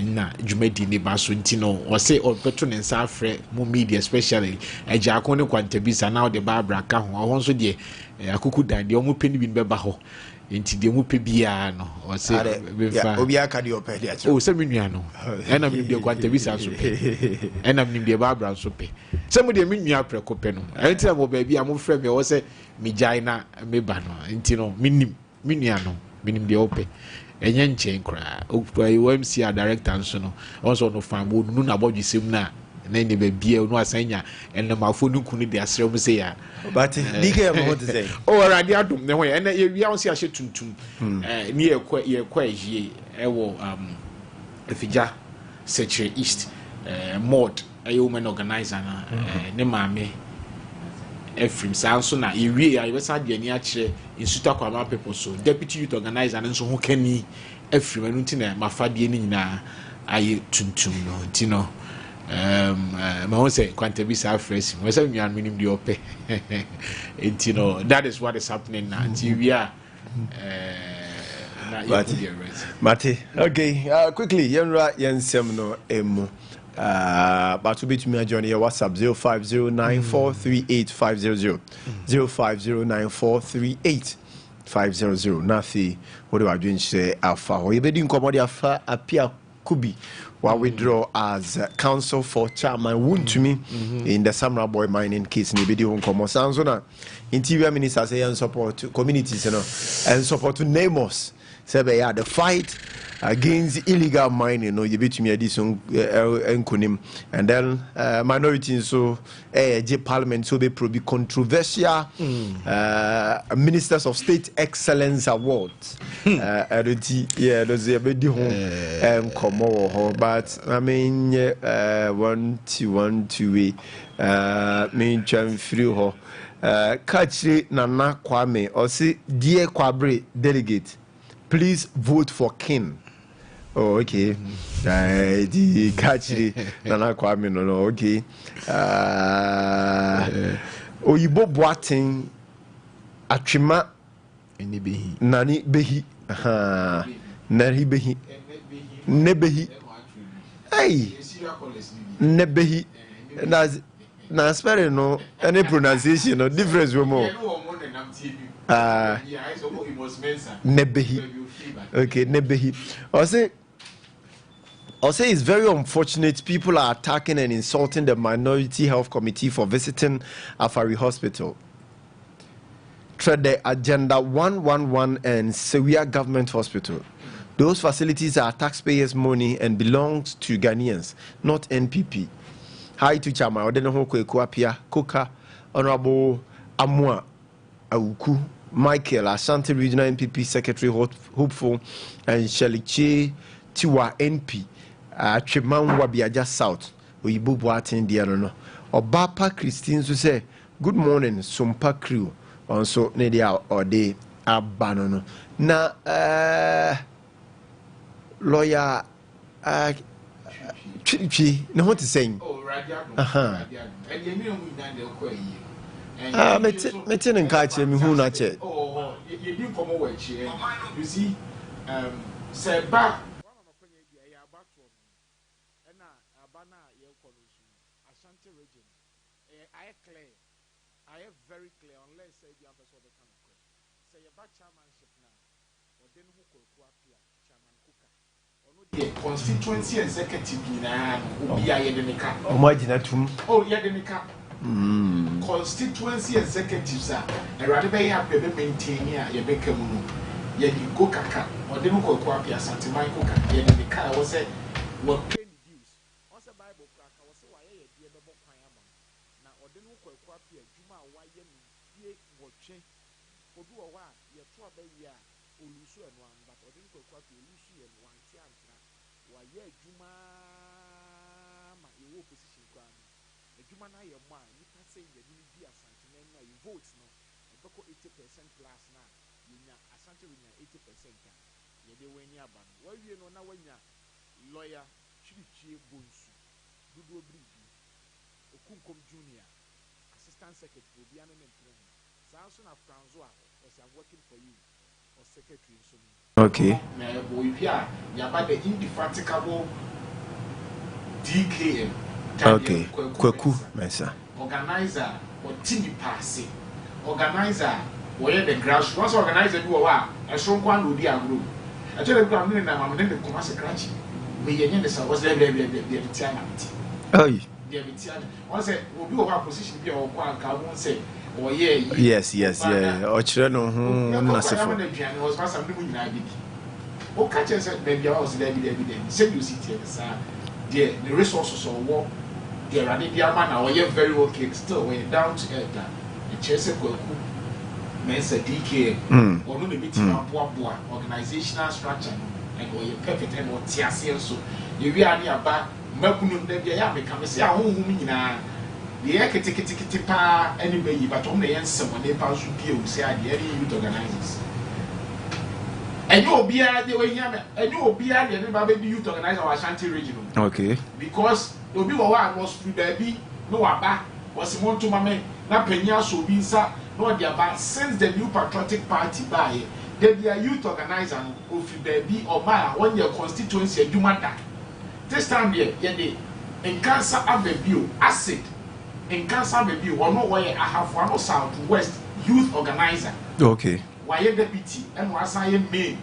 na jumedi ne ba so ntino o say o petro ne nsa afre mo media especially Agyarko ne kwantabisa now the Barbara ka ho ho so de akuku dan de o mo peni bi beba ho enti de mu pe bia no o say obi aka de opedi a o se menua no ena mi de kwantabisa so pe ena mi de Barbara so pe se mu de menua preko pe no enti na mo ba bia mo frɛ me o se mi jaina me ba no enti no minim menua no minim de ope enye nchen kra OMC director nso no also no fan bo nu na bodwisem na na ne ba bia no asanya enamafo nu kunu de asrem se ya but dike am what to say oh radio adom ne ho ya na ye wia on se ahye tuntum ni ye kwa ehie ewo efija secretary east mod ayo women organizer na ne maame Efrim sanso na ewie ya yebesa de ani akire insuta kwama people so deputy youth organizer nso ho kani Efrim anu ntina mafade ni nyina aye tuntum no ntino ma won say kwantabisa afresi we say nwan minim de ope ntino that is what is happening now nti we are Mate okay quickly yenra yensem no emu but to be to me join your WhatsApp 0509438500 0509438500 nothing what do I doing say alpha or you be nkomo dia fa apia kubi while withdraw as counsel for chairman wound to me in the Samurai Boy mining case ni be di nkomo sanzo na interior minister say and support communities you know and support to name us say be the fight against illegal mining, you know, you bet me addition enkonim, and then minorities so parliament so be probably controversial ministers of state excellence awards. Yeah, there's a bit different come over, but I mean, 1 2 main chan free ho. Catch Nana Kwame or say dear Kwabre delegate, please vote for King. Oh, okay. The catch Nana Kwame no okay. Oyibo Boating Atwima Nani Behi. Nani Behi. Nebehi. Hey. Nebehi. Na spelling no any pronunciation no difference we more. Nebehi. Okay, Nebehi. I say I'll say it's very unfortunate people are attacking and insulting the Minority Health Committee for visiting Afari Hospital. Tread the Agenda 111 and Sewia Government Hospital. Those facilities are taxpayers' money and belongs to Ghanaians, not NPP. Hi to Chama, Odenho Kwame Agyarko, Koka, Honorable Amua Awuku, Michael, Ashanti Regional NPP Secretary Hopeful, and Sheliche Tiwa NP, Treman Wabiaja South, Oyibo Boatin Diano. Obapa Christine to say, good morning, Sompa crew. Also, Nedia or de Abanono. Na lawyer Chichi, no what is saying? Oh, meeting and catch him who not yet. Oh, you didn't come over here. You see, say back. I have very clear, unless say the ambassador of the country. Say about chairmanship now, or then who could appear, Chairman Cooker. Or no, the constituency executive now, who be a Yedenica. Oh, my Dinatum. Oh, Yedenica. Constituency executives are, and rather they have been maintaining a Yebekamu, Yediko Kaka, or then who could appear Santa Michael, Yedenica was said, what paying dues. Also, Bible cracker was so I hear the double piano. Now, or then who could appear Juma, why you watching for do a while, you're trouble, yeah, Ulusu and one, but or then could appear Lucy and one Tianta, why yeah, Juma, your opposition ground. The Juma, your mind, you can say the unity of Santimania, you vote no, and 80% plus now, you know, Asante with 80%. Yeah, they were near Ban. Why you know now when you're lawyer, Chichi Bunsu, Dudu Brigi, Okunkom Junior, Assistant Secretary, will be an employee. Samson of Francois was working for you, or Secretary in Sumi. Okay. Now, you about the indefatigable DKM. Okay. Kwaku, Mesa. Organizer, or Timmy Passy. Organizer, where the grass was organizer, do a while, a strong one would be a group. I tell you, I'm in the Kumasi Cratchy. Me and the was there, the tenant. Oh, once it will be our position be or one can say, or yeah, yes, or children, was fast and doing United. Oh, catch us at baby, I was there, say you sit here, sir. The resources or war, they are the man, or you're very okay, still way down to the Chelsea Mensa DK, or no meeting organizational structure, and or you're perfect and what Tiasia so. You are near back. Makunum de ya become say ahunhum nyina the ekete pa anybody but on the ensem on the pass you say the youth organizers and you be the way here and you be the youth organizer of Ashanti regional. Okay, because obi was free baby no aba was want to mame na penya so bi nsa no the aba since the new patriotic party by they be a youth organizer of free baby or ba on your constituency adumada. This time here, in cancer ababio acid in cancer baby or no way I have one southwest youth organizer. Okay. Why deputy and was I main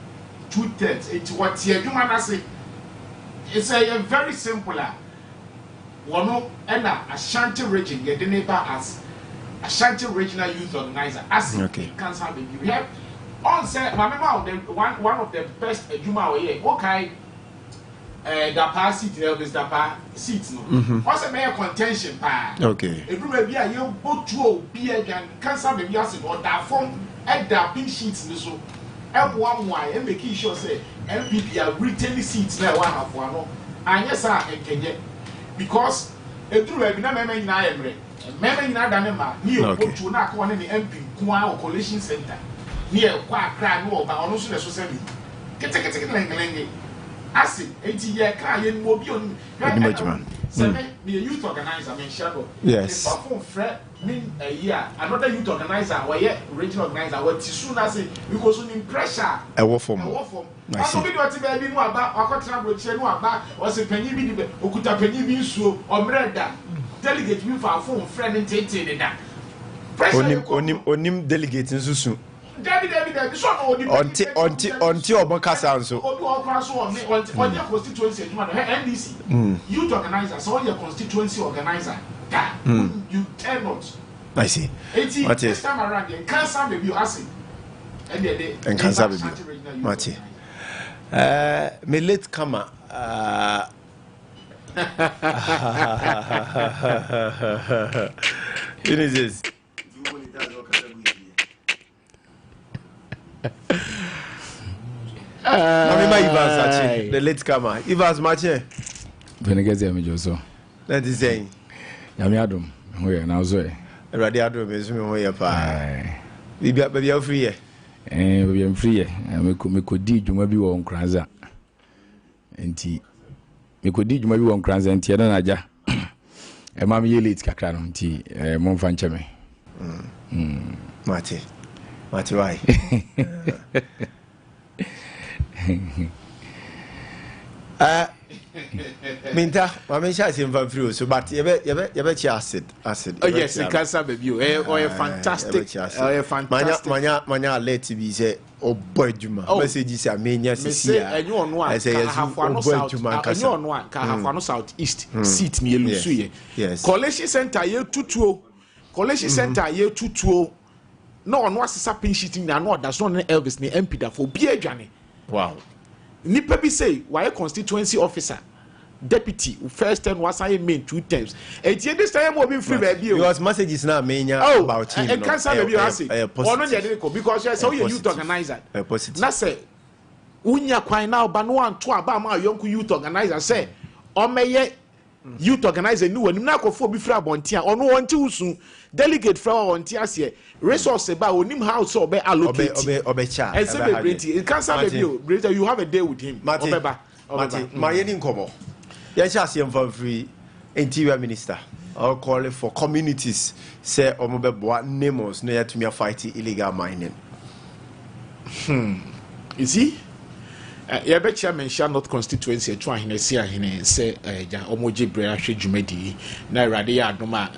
2/3 it's what here you man say it's a very simple one and Ashanti region get the neighbor as Ashanti regional youth organizer as in cancer baby. We have all said my member one of the best Juma here. Okay. Dapa seat there is Dapa seat no. What's a mere contention pa? Okay. If you maybe a you go to be again cancer maybe as or that form at that big sheets so F1Y and making sure say MPP are written seats there one have one. And yes sir and Kenya because a true webinar member in Ivory. Member in Adanema near to knock one in the MP Kwa Coalition Center near Kwa Cry no but also the society. Get acid, 80 year car, and mobile. Me a youth organizer, I mean, Shadow. Yes. Mean a year, another youth organizer, or yet regional organizer, what soon as it because in pressure. A war form. I saw what to be about our contract, was a penny, Okuta penny, so or Mreda. Delegate me for a phone friend and take that. On him delegating so soon. David, Onti obokasa nso. Constituency NDC. Youth organizer, so your constituency organizer. You cannot. I see. What is? This time around, you can't say baby you ask it. And can't say baby. Mati. Me late kama. It is this. The late comer. Ivas Mache. Venegazia Mijoso. That is saying. Yamiadum. We are now so. Radiadum is me way up. We be free. We are free. And we could dig you maybe on Kranza. And tea. We could dig maybe on Kranza and Tianaja. A mammy late Cacran tea, Monfanchame. Mati. Mati, why? Minta, I shall see him from through, so but you bet acid. Oh, yes, you can have a view. Oh, a fantastic. Manya let to be say, oh, boy, Juma. Messages are mean, yes, and you on one. I say, have one south east seat me, Lucy. Yes. College Center, year 2 College Center, year 2 no one was sapping shitting and what that's not Elvis ni MP that for be Johnny. Wow. Nipa be say why constituency officer deputy first time was I mean 2 times. And this time will be free baby. Because messages now mean about him. And can't say I say or not because you say youth organizer. Na say unya kwan now ba no one to aba ma yonku youth organizer say o meye youth organizer ni wani na akofo bi free abontia ono wonti usu delegate from on tiasie resource ba onim how so be allocate obecha and celebrity it can say be you have a day with him obeba my yeni nkomo ya cha asem for free interior minister or call for communities say omobeboa nemos na yatumi fight illegal mining. You see ya be chairman shall not constituency twa hene sia hene say ja omoje bre ahwe dwumadi na irade ya adoma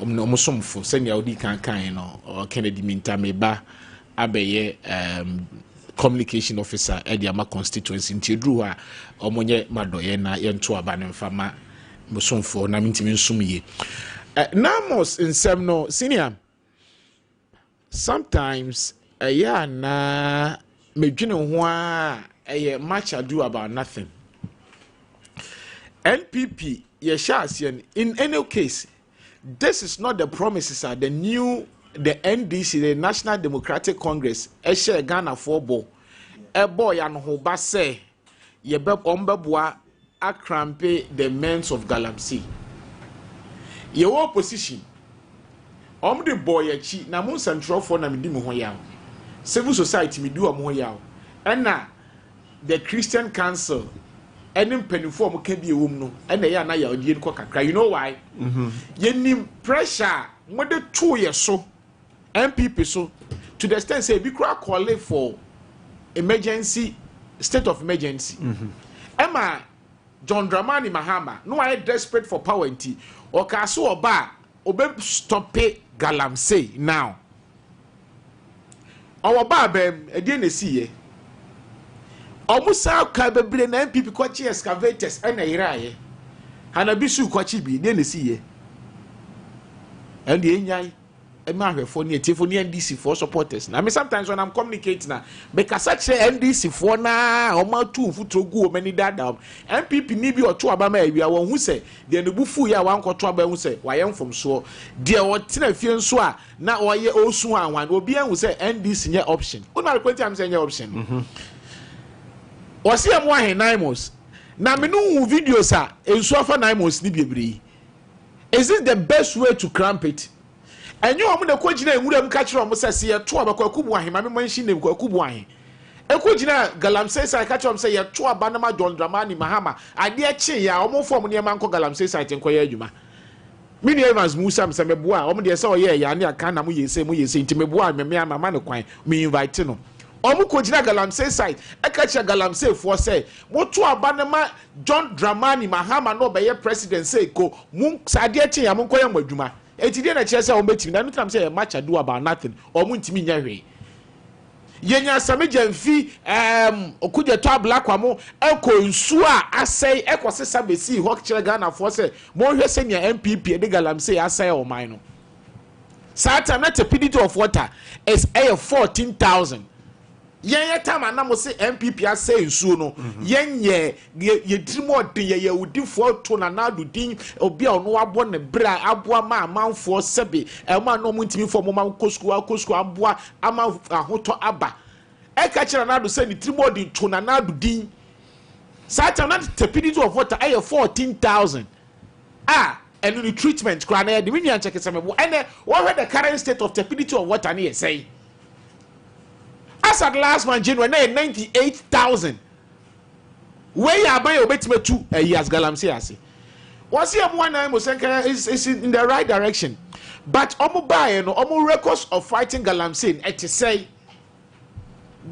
omsomfo se ne odi kan no Kennedy Minta meba abeye communication officer e dia ma constituency ntedru a omonye madoye na yento aba ne mfama msomfo na mintimi nsumye namos nsem no senior sometimes ya na medwene ho a much ado about nothing. NPP, in any case, this is not the promises of the NDC, the National Democratic Congress, Ghana for bo. A boy and who basse, ye beb ombabwa a crampe the men's of Galamsey. Your opposition, the boy a chi, na mun central for na midimu hoyao. Civil society mi do a moyao. And now, the Christian Council any penifo can be a woman and they are now your cocker. You know why? You need pressure more than 2 years so MPP so to the extent say we call it for emergency state of emergency. Emma John Dramani Mahama no I desperate for power and tea or castle or bar or stop pay Galamsey now. Our bar again see almost how Kabebre and people kwachi excavators and a iraye. Hanabisu kwachi be then see ye. And the Enyai, a man for near Tiffany NDC for supporters. Now, sometimes when I'm communicating now, because such a NDC for now, or my 2 foot to go many that down. And people need you or 2 about me. We are one who say, the Nubufu ya 1 quarter who say, why I'm from so. Dear what Tina Fian Swa, now or ye also one will be who say NDC in your option. What my point I'm saying your option. Wasi ya mwa he naimos na menu videos a enso afa naimos ni bebre. Is this the best way to cramp it? And you amu na kwagina enwura mu ka kire omo sese ye to abakwa kubu ahe ma me manshi ne kwa kubu ahe. Ekwagina Galamsey side ka kire omo se ye to abana ma John Dramani Mahama ade achi ya omo form ne ma nko Galamsey side nkoya adwuma. Mini Evans Musa mse meboa omo de se oye ya ne aka na mu yese nti meboa me ama ne kwan me invite no. Omu kojina Galamsey side ekacha Galamsey for say moto abanema John Dramani Mahama no be president say ko mun sade achi ya mun koyam adwuma etide na kire say o betimi na nutam say match do about nothing o mun ntimi nya hwe yenya sameja mfi okuje to abla kwamo eko nsu a asai eko sesa besi ho kire Ghana for say mo hwe senia MPP de galamsey asai o man no sata na tepidity of water is 14,000 yen time na mo say MPP asai nsu no yen ye drimo de ye udifo to na na dudin obi a ono abo ne bra aboa ma amanfo sebe e ma no muntimi fo mo ma kosku aboa ama ahoto aba e ka kira na do say ni drimo de to na na dudin sata na tepidity of water 14,000 and the treatment kra na de minya check semebo and what the current state of tepidity of water na say as at last month January 98,000 where ya buy obetime 2 years galamsey ase was here one time is in the right direction but omo buy no omo records of fighting galamsey et say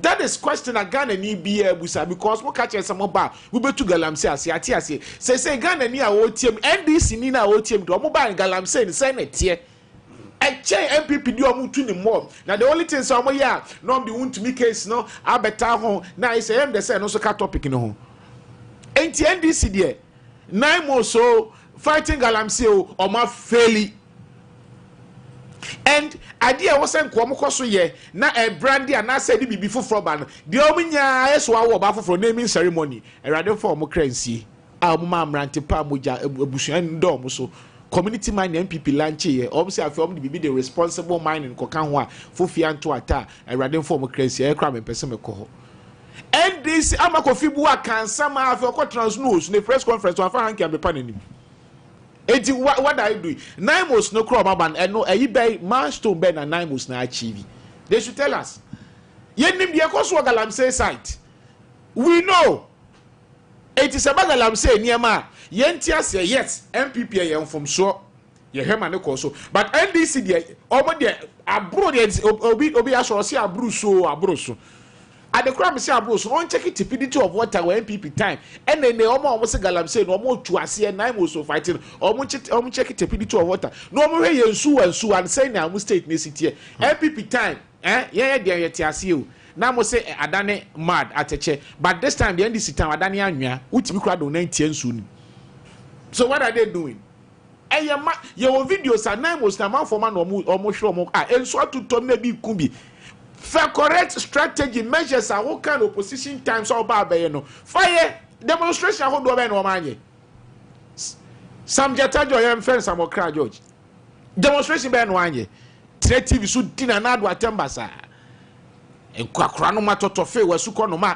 that is question Ghana ni be busa because we catch some ba we be to galamsey ase say Ghana ni a otiem NDC ni na otiem do omo buy galamsey say na tie MPP do omutu ni more now the only thing some ya no be want to make case no abeta ho na is am the say no so ka topic no ho enti NDC there 9 months so fighting galamsey o ma fairly and idea was en ko so ye na brandy and na say di bibi foforo ba no de omunya yeso awo ba foforo naming ceremony erade for mo kransie a mo ma amrante pa moja ebusuan ndom so community mining MPP lanche here obviously after the be the responsible mining kokan ho a fofia nto ata erade for mo kransie e kra me pese me ko ho and this amakofibu akansa ma after ko transnews ne press conference wa fa hankia be panenim enti what are you doing 9 months no crop ban and no ayi bay milestone be na 9 months na achieve they should tell us yenim de koso galamsey site we know it is about galamsey niema yenti ase yes MPP ye from so ye hema ne koso but NDC de omo de abro de obi asoro se abro so at the crime say abros on check it tepidity of water when MPP time and then omo say galamsey no omo tu ase 9 months so fighting omo check it tepidity of water no omo hwe yensu and say na am state ne city MPP time ye de ye ti ase o na mo say adane mad ateche but this time the NDC time adane anwa utimi kura do 90 ensu ni so what are they doing your videos are 9 months na man for man omo hwe omo ensu atuto na bi kumbi for correct strategy measures are what kind of opposition times all bad no fire demonstration how do be no manye some jatajo yam fence am okra George demonstration be no anye TV so dina na do atemba sa enkwakora no matoto fe wasu ko no ma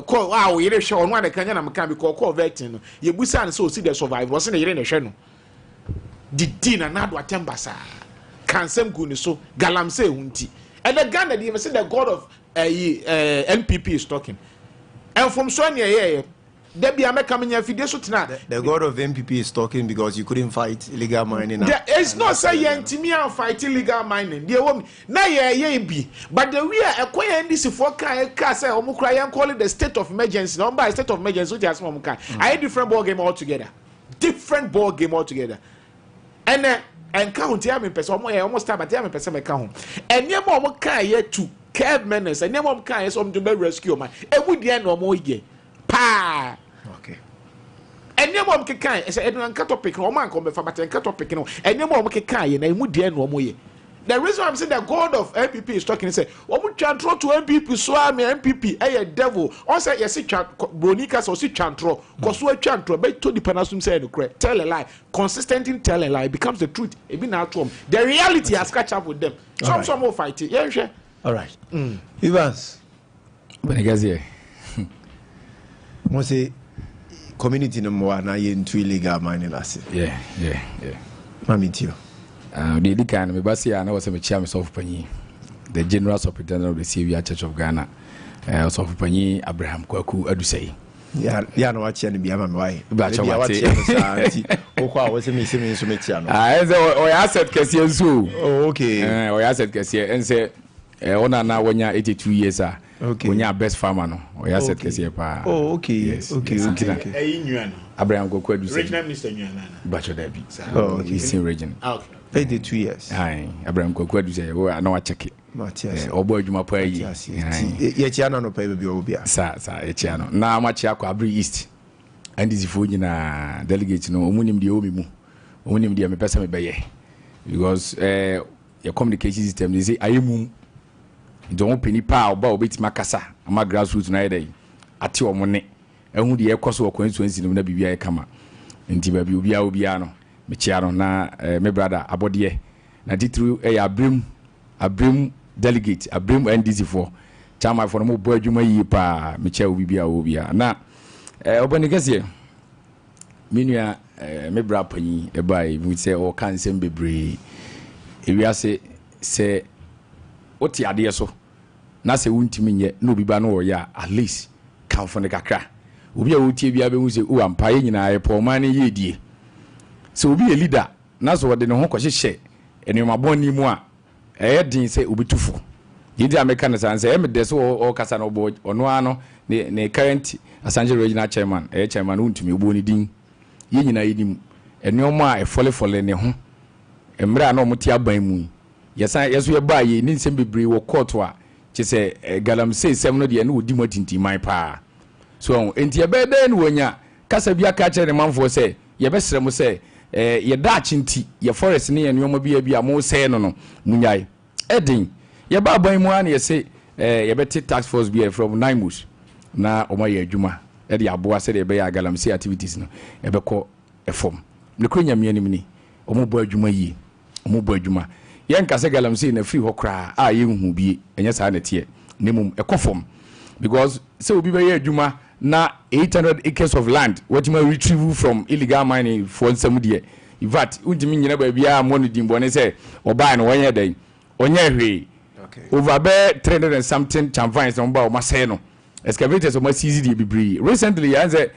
ko wa wo yire hwe ono ade kanya na meka bi ko vetting no ye busa ne so see the survive was na yire ne hwe no didina na do atemba sa kansem gu ni so galamsey hunti and the Ghana they say the god of NPP is talking and from so near there be a coming here video so tonight the god of NPP is talking because you couldn't fight illegal mining. It's not saying to me and fight illegal mining the woman na ye be but the we are acquire this for car say omukra yan call it the state of emergency number state of emergency which has omukra I different ball game altogether and count here me person almost time but here me person me count and near mo kan here to curb menace and near mo kan here some to be rescue man e would there no mo ye pa okay and near mo kan say e don topic no man come be fa but en topic no and near mo kan here na e would there no mo ye the reason I'm saying the god of MPP is talking he say omu chantro to MPP so am MPP a devil on say yes bronika so si chantro cause so chantro be to the panasum say no correct tell a lie consistent in tell a lie becomes the truth e be na to the reality has catch up with them some more fight yeah sure all right Evans Benegazie mo say community no more na ye into illegal mining last yeah mami tio the Dikan, me basia, and I was a chairman of Pani, the General Superintendent of the Savior Church of Ghana, of Pani, Abraham Kwaku, Adusei. Yeah, no, watch any be my wife. But I was a missing instrument. I said, Cassia, okay. I said, Cassia, and say, Ona now when you're 82 years, okay, when you're best farmer, no, or I said, Cassia, pa. Oh, okay, yes, okay. Abraham Kwaku, Adusei. Regional Minister, Bachelor Debbie. Oh, he's in region. Okay. 82 years. Aye, Abraham Kwaku, Adusei, I know I check it. obo adwuma pa yi ye chia na no pa bi obia sa ye chia no na ma chia kwa Abri East and is fo nyina delegate no omunim de omi mu omunim de me pesa me beye because your communication system they say ayemu don't penny pa oba obeti makasa ama grassroots na yedai ati omone ehu de yekoso wo constituency no na bibia kama nti ba bi obia no me chia no na me brother abode na titru Abrim delegate Abrim NDC for chama for mo bo adwuma yi pa me chia obia na obani kase minua me bra panyi e bai mu se o kan sem bebre ewiase se oti ade so na se wuntimi nye na obi ba no wo ya at least kan fo ne kakra obi a wotie bia be hu se o ampa ye nyina e po man ye die so obi e leader na so wode ne ho kwohye enema boni mu a din se obi tufu yidi ameka na san se de so o kasa no bo ono ano ne current Asante regional chairman chairman wuntimi obo ni din ye nyina yidim enoma a efole ne ho emra na omuti aban mu yesan yeso ye ba ye ni nsem bebre wo court a che se galamsey sem no de na odi matinti man pa so enti ye be den wonya kasa bia ka kire ne manfo se ye be sere mo se ye da chinti ye forest ne ye nyoma bia mo se no munyai edin ye ba ban mu an ye se ye be tax force bia from Naimus na o ma ye adwuma e de aboa se de be ya galamsey activities no e be ko efom ne kronya mianim ni o mo bo adwuma yi o mo bo adwuma yen kase galamsey na free ho kra a ye hu bie enya sa na tie nemum ekofom because se obi be ye adwuma na 800 acres of land what you retrieve from illegal mining for some there in fact untimi nyina ba bia mo no dimbo ne se oba no wonye dan onye hwe over be 300 and something chamvines on ba o masay no excavators o masisi di bibri recently ya say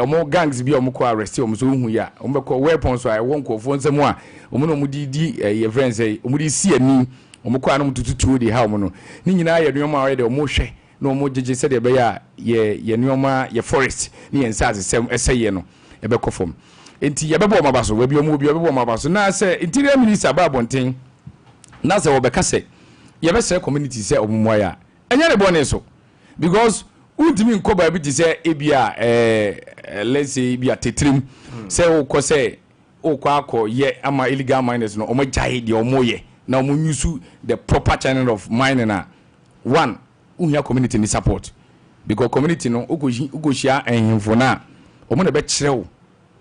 omo gangs bi omo ko arrest omo so hu ya omo be ko weapons a won ko fo nsem a omo no mudi ye friends say omo di si ani omo ko anu tututu di ha omo no ni nyina ya nuoma a de omo hwe no omo jeje se de be ya ye nuoma ye forest ni en sase sem eseye no e be ko fom enti ye be bo mabaso we bi omo bi bo mabaso na se interior minister ba bonten na se wo be kase ye be se community se omo moya enye ne bone so because ultimi nkoba bi ti se ebia let's say bia tetrim se wo ko se o kwa akọ ye ama illegal miners no omo jai de omo ye na omo nyusu the proper channel of mining na one unya community ni support because community no ugohia enhemfo na omo na be kirew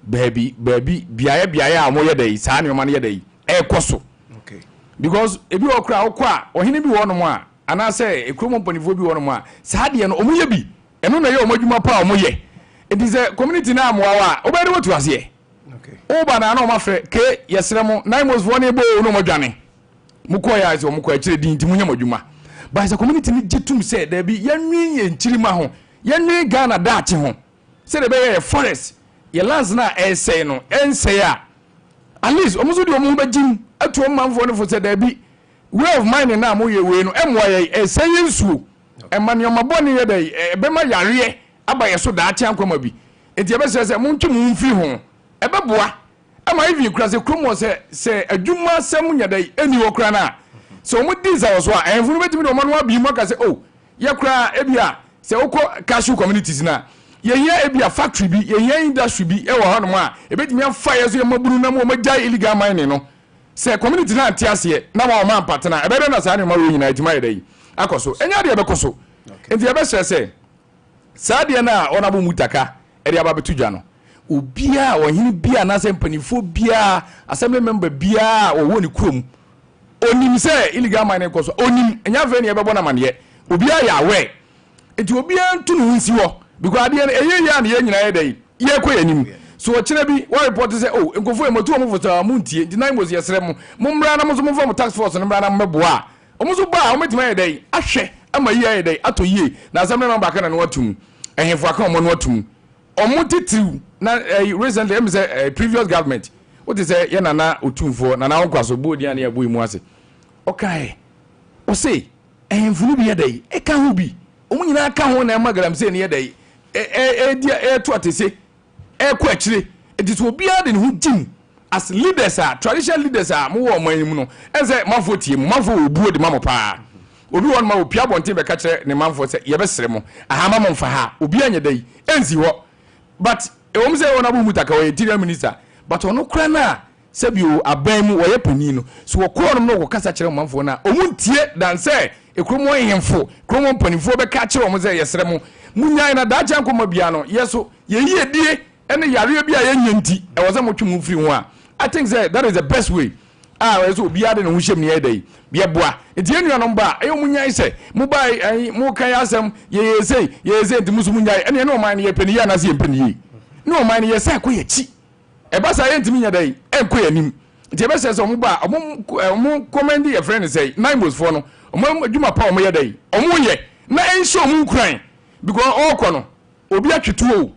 baby biaye a omo ye dai sa ne omo na ye dai ekoso okay because ebi okra okwa ohene bi wo no mo a ana se ekromo mpanifo bi wo no mo a sa de no omo ye bi eno na ye omo adwuma pa omo ye it is a community na amwa a obedi wotu ase okay oba na na omo afre ke yesere mo naimos fo ne bo no mo dwane muko ya ase omo ko akire din ti munya madwuma but the community ni jetum say there be yanwi ye nchirima ho yanwi Ghana dachi ho say there be forest ye lands na say no say a at least omo so de omo bajim atu manfo no for say there be way of mining na mo ye we no emwa ye say nsuo emane omaboni ye dey be ma yare aba ye so dachi ankoma bi enti ebe say mo ntwe mo mfi ho ebe boa ama even kura say kromo say adwuma sem nya dey eni wo kura na so mo diza was wa enfunu betimi do manu abi mo ka say oh ye kura ebia say oko cashew communities na ye ebia factory bi ye industry bi e wo hono mo a ebetimi afa ye so ye maburu na mo magya illegal mining no say community na antiase na ma o man partner ebe na sa ne ma ro nyina etima ye dey akoso enya de ebe koso enti ebe say sa de na onabo mutaka e de aba betudwa no obia ohini bia na se mpanifo bia assembly member bia wo ni kurom onim se illegal mining koso onim enya ve ne ebebo na mane obia ya we enti obia ntu no nsi wo because ade eye ya na ye nyina ye dai ye ko yanim so okire bi wo report say oh nkofo e motu omo foto mu ntie di nine mos yesere mu mmra na mo so mo form tax force no mmra na mmeboa omo so ba omo tima ye dai ahwe ama yi ye dai ato yie na assembly member ka na no watum ehefo aka omo no watum omo titriu na recently em say previous government what is say ye nana otumfo nana nkwaso bodi an ye boy mu ase okay o say ehemfunu bi ye dai e ka ho bi omu nyina ka ho na magaram say ne ye dai dia to atese ko akire edito obia de ne ho jim as leaders traditional leaders mo wo man mu no en say mafo tie mu mafo obuo de mamo pa obi won ma opia bonte be ka kire ne manfo se ye be sere mo ahama mo mfa ha obi anya dai enzi ho but ewom se wona bu mutaka wo interior minister but ono kra na sebio aban mu wo ye pani no so wo ko no wo kasa kire mo manfo na omuntie dan se ekromo yemfo kromo panifo be ka kire mo se ye sere mo munyai na da kyan koma bia no yeso ye yie die ene yare bia ye nyanti e wo se mo twemu firi ho a I think that is the best way so obi ade ne ho hyem ne yedai bia boa enti enu no ba e munyai se mu bai mu kan asem ye sei enti musu munyai ene ne o man ne ye pani ya na se ye pani yi ne o man ne ye se ko ye chi e ba sa ye ntimi nya dai enko yanim enti be se so mu ba mu commend your friend say nine was for no mu adwuma pa o mu yedai o mu ye na ensho mu nkran because all kono obi atwetu o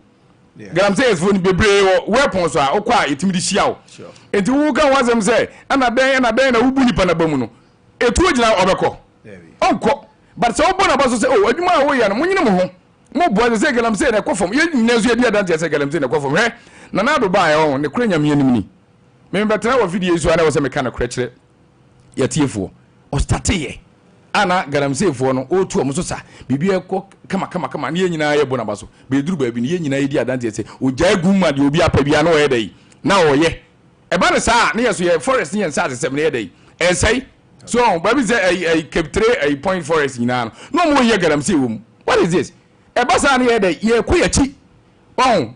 Galam says for bebre weapons so okwa etimi di hia o enti wo kan wazem say ana den na wubu nipa na bamu no etu ogina obekọ onko but so obo na baso say o adwuma a wo ya no munyine mo ho mo bo say galam say na kwofom ye nyina so ye dia dan say galam say na kwofom he na na do ba ya ne kura nyame anim ni me betra wo video so ana wo say me kan kura kire ya tiefo o start ye ana garamsefo no otu omuso sa bibia ko kama ne nyina ye bo na baso be duru ba bi ne nyina ye di adante se ogya gumma de obi apa bia na o ye dai na o ye e ba ne sa ne yeso ye forest ne yensa de sem ne ye dai e sei so ba bi say ai capture ai point forest nyina no mo ye garamsefo mu what is this e ba sa ne ye dai ye ko ye chi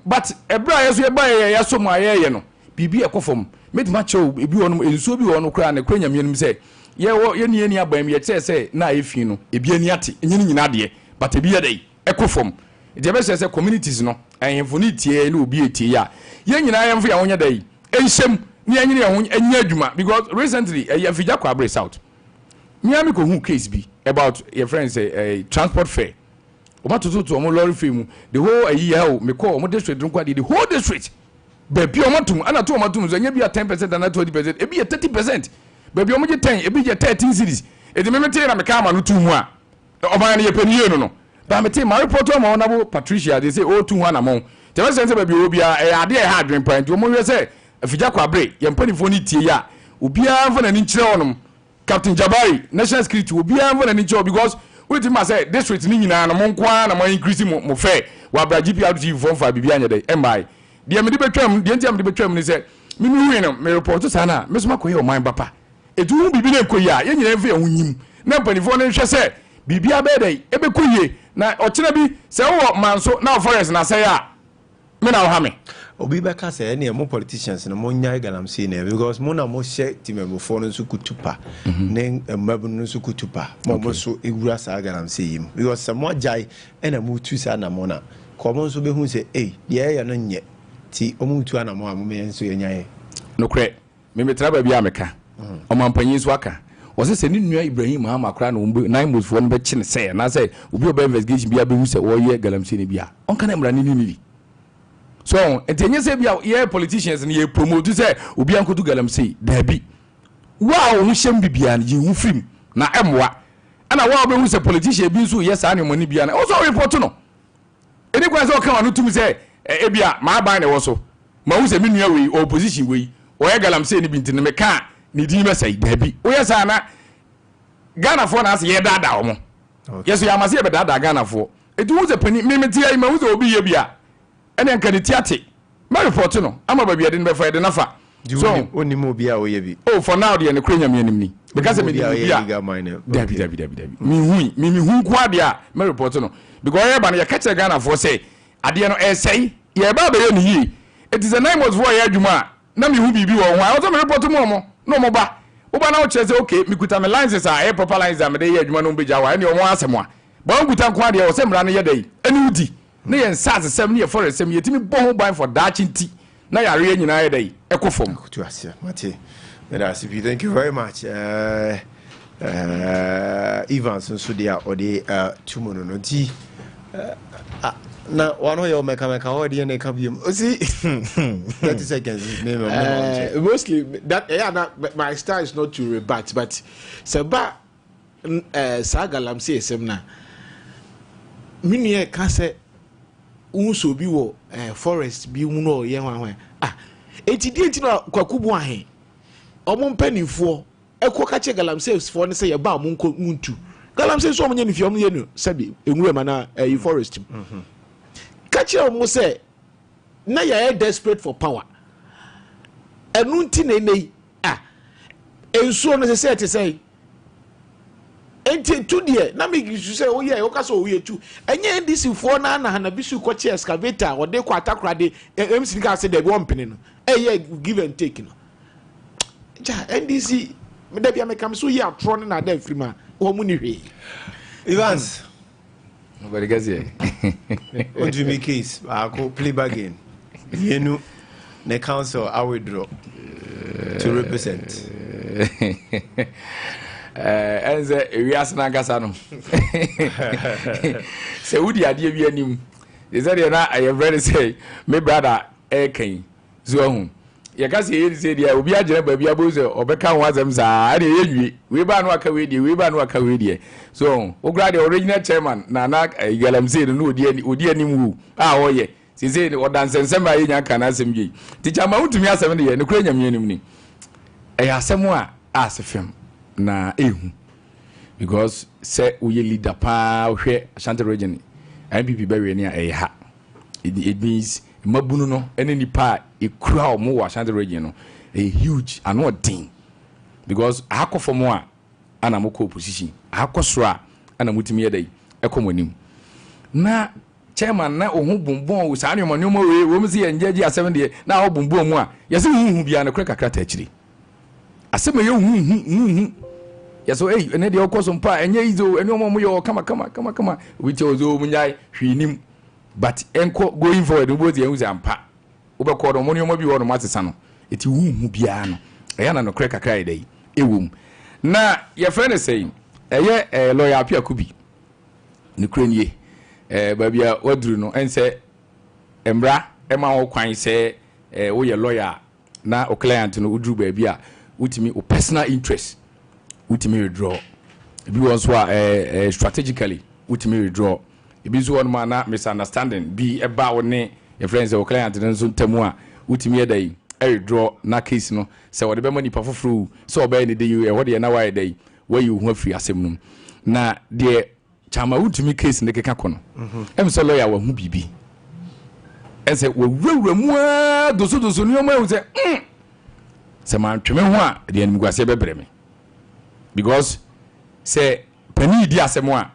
but e bra yeso ye ba ye so mo aye no bibia ko fom medima chew ebi wono ensuo bi wono kra ne kra nyame nim say ye ni abam ye say na efi no ebi ani ate nyini nyina de but ebi ye dey ekofom je be say communities no ahemfo ni tie na obi etie ya ye nyina ahemfo ya wonya dey enhyem ni anyini ya anya adwuma because recently ye fija kwa Abre South Miami ko hu case bi about your friends say transport fare o ma tutu o mo lorry fare mu the whole ayi o me call o mo district nkwa the whole district baby o matum ana to o matum so nya bi 10% and 20% ebi 30%. Baby omo je 10 ebi je 13 cities edi me mete na me ka ma no tu hu a oban na ye paniye no ba mete ma report o ma onabo Patricia they say o tu hu na mo te be sense baby obi a ade e ha adwen pan ti omo we say afija kwa Abre ye mpanifo ni tie ya obi a mfa na ni kire onom Captain Jabari national security obi a mfa na ni kire because we ti ma say district ni nyina na mo nkwa na mo increase mo fair wa bra GPRG form fa bibia anya dey embai de me de betwam de ntia me de betwam ni say me hu no me report sana me so makoye o man papa edu bibi na koya ye nyina mfe hunyim na mpanifo ne hwe se bibia be dai ebe koye na okira bi se wo manso na forest na se ya me na wo ha me obi be ka se ne mo politicians no mo nya galamsey na because mo na mo hye timemfo no so kutupa ne mabu no so kutupa mo so ewura sa galamsey yim because se mo jai na mo tu sa na mo na ko mo so be hu se de ya no nye ti o mo tu ana mo me nso ye nyae no kre me metra ba bia meka o mampanyi so aka o se ni nua Ibrahim Muhammad akra na nine months for no be chine say na say obi oba investigation bia be hu se wo ye galamsey ne bia on kana mra ni so entenye se bia ye politicians ne ye promote say obi ankotu galamsey da bi wow hu hyem bibia ne hu film na emwa ana wa oba hu se politician bi so ye sa ne money bia na o so report no eni kwa se o kan anu tum say ebia ma ban ne wo so ma hu se mi nua we opposition we o ye galamsey ne bi ntine me ka ni din me say da bi o ye sa na Ghana for na se ye dada o mo yeso ya ma se be dada Ghana for etu hu se pani me metia ma hu se obi ye bia ene nka ni tiate ma report no ama ba bia de be fa de nafa so oni mo bia o ye bi oh for now de ne krenya me anim ni because me bia dabi mi hu kwa bia ma report no because ye ba no ye ka che Ghana for say ade no e say ye ba ba ye ni yi it is a name was for ye adwuma na mi hu bibi wo ho a so me report mo no mo ba wo ba na wo che say okay mi kuta me licenses a proper licenses a me de ye adwuma no be jawa ene o mo asemo a ba wo kuta kwa de wo se mra no ye dai ene udi na ye nsase sem ne ye forest sem ye timi bon ho ban for dachinti na yare ye nyina ye dai ekofom to asia mate thank you very much Evans so dia odi tumono no ti na one way meka how dey na ka biem o si 30 seconds name mostly that my style is not to rebut but seba galamsey sem na minye ka se unso bi wo forest bi mu no ye hwan enti no kwakubu ahe omo mpanifo ekwo ka che galamsey fo ne se ye ba mo nko ntu Galamsey so many if you know sabi enwure mana forest. Catch you say na you desperate for power. Enunti na nei ensuo no say enti tu de na me gisu say oh yeah okaso oh yeah tu enye ndisi fo na na bisu ko che excavator wo de ko atakura de MC ka say de one penny no give and take no ja ndc me da bia me kam so yeah tro na da free ma wo mu ni hwe Evans nobody gets here what do you make case I go play back again you know the council I withdraw to represent enze ewiase na gasa no se wudi ade bi anim they said na I very say me brother kan zo hu ye ka se ye say dia obi agere ba bia bo so obeka ho azam sa ade ye nwie we ba no aka we die we ba no aka we die so o gra the original chairman na Galamsey no odi anim wu o ye se say o dansensem ba ye nya kana asem gi ticha ma utumi asem de ye ne kura nyame anim ni asem a asefem na ehu because say we leader pa hwe Ashanti region MPP be we ni ha it means mabunu no ene nipa ekura omo wa Ashanti region no a huge and not thing because akofo mo a ana mo ko opposition akoso a ana mutimi yedai ekomonim na chairman na ohu bumbon wo sa anyo manyo we wo mzi enjeji asem de na ho bumbon mu a yesi hu bia na kura kakra ta akiri asem ye hu yaso ene de okoso mpa enye izo ene omo yo kama we tell zo munyai hwinim but enko going forward bo ze enhu ampa ubekọ do monyo mo bi wo no matesa no eti hu bia no eya na no kre kakra idai ewum na ye friend say eye lawyer Ade Akye Abia ne krenye ba bia waduru no ense emra ema wo kwan se wo ye lawyer na o client no uduru ba bia utimi o personal interest utimi withdraw ebi won so strategically utimi withdraw ebi so one man na misunderstanding bi eba wo ne your friends or client nso ntamu a utimi edai withdraw na case no se wo de be mani pafoforo so oba ne dey e wo de na why dey where you hu afri asem num na de chama utimi case ne keka kono em so lawyer wa hu bibi ese wo wura mu a doso ni o ma hu se man tweme ho a de anim guase bebre me because say pani di asem a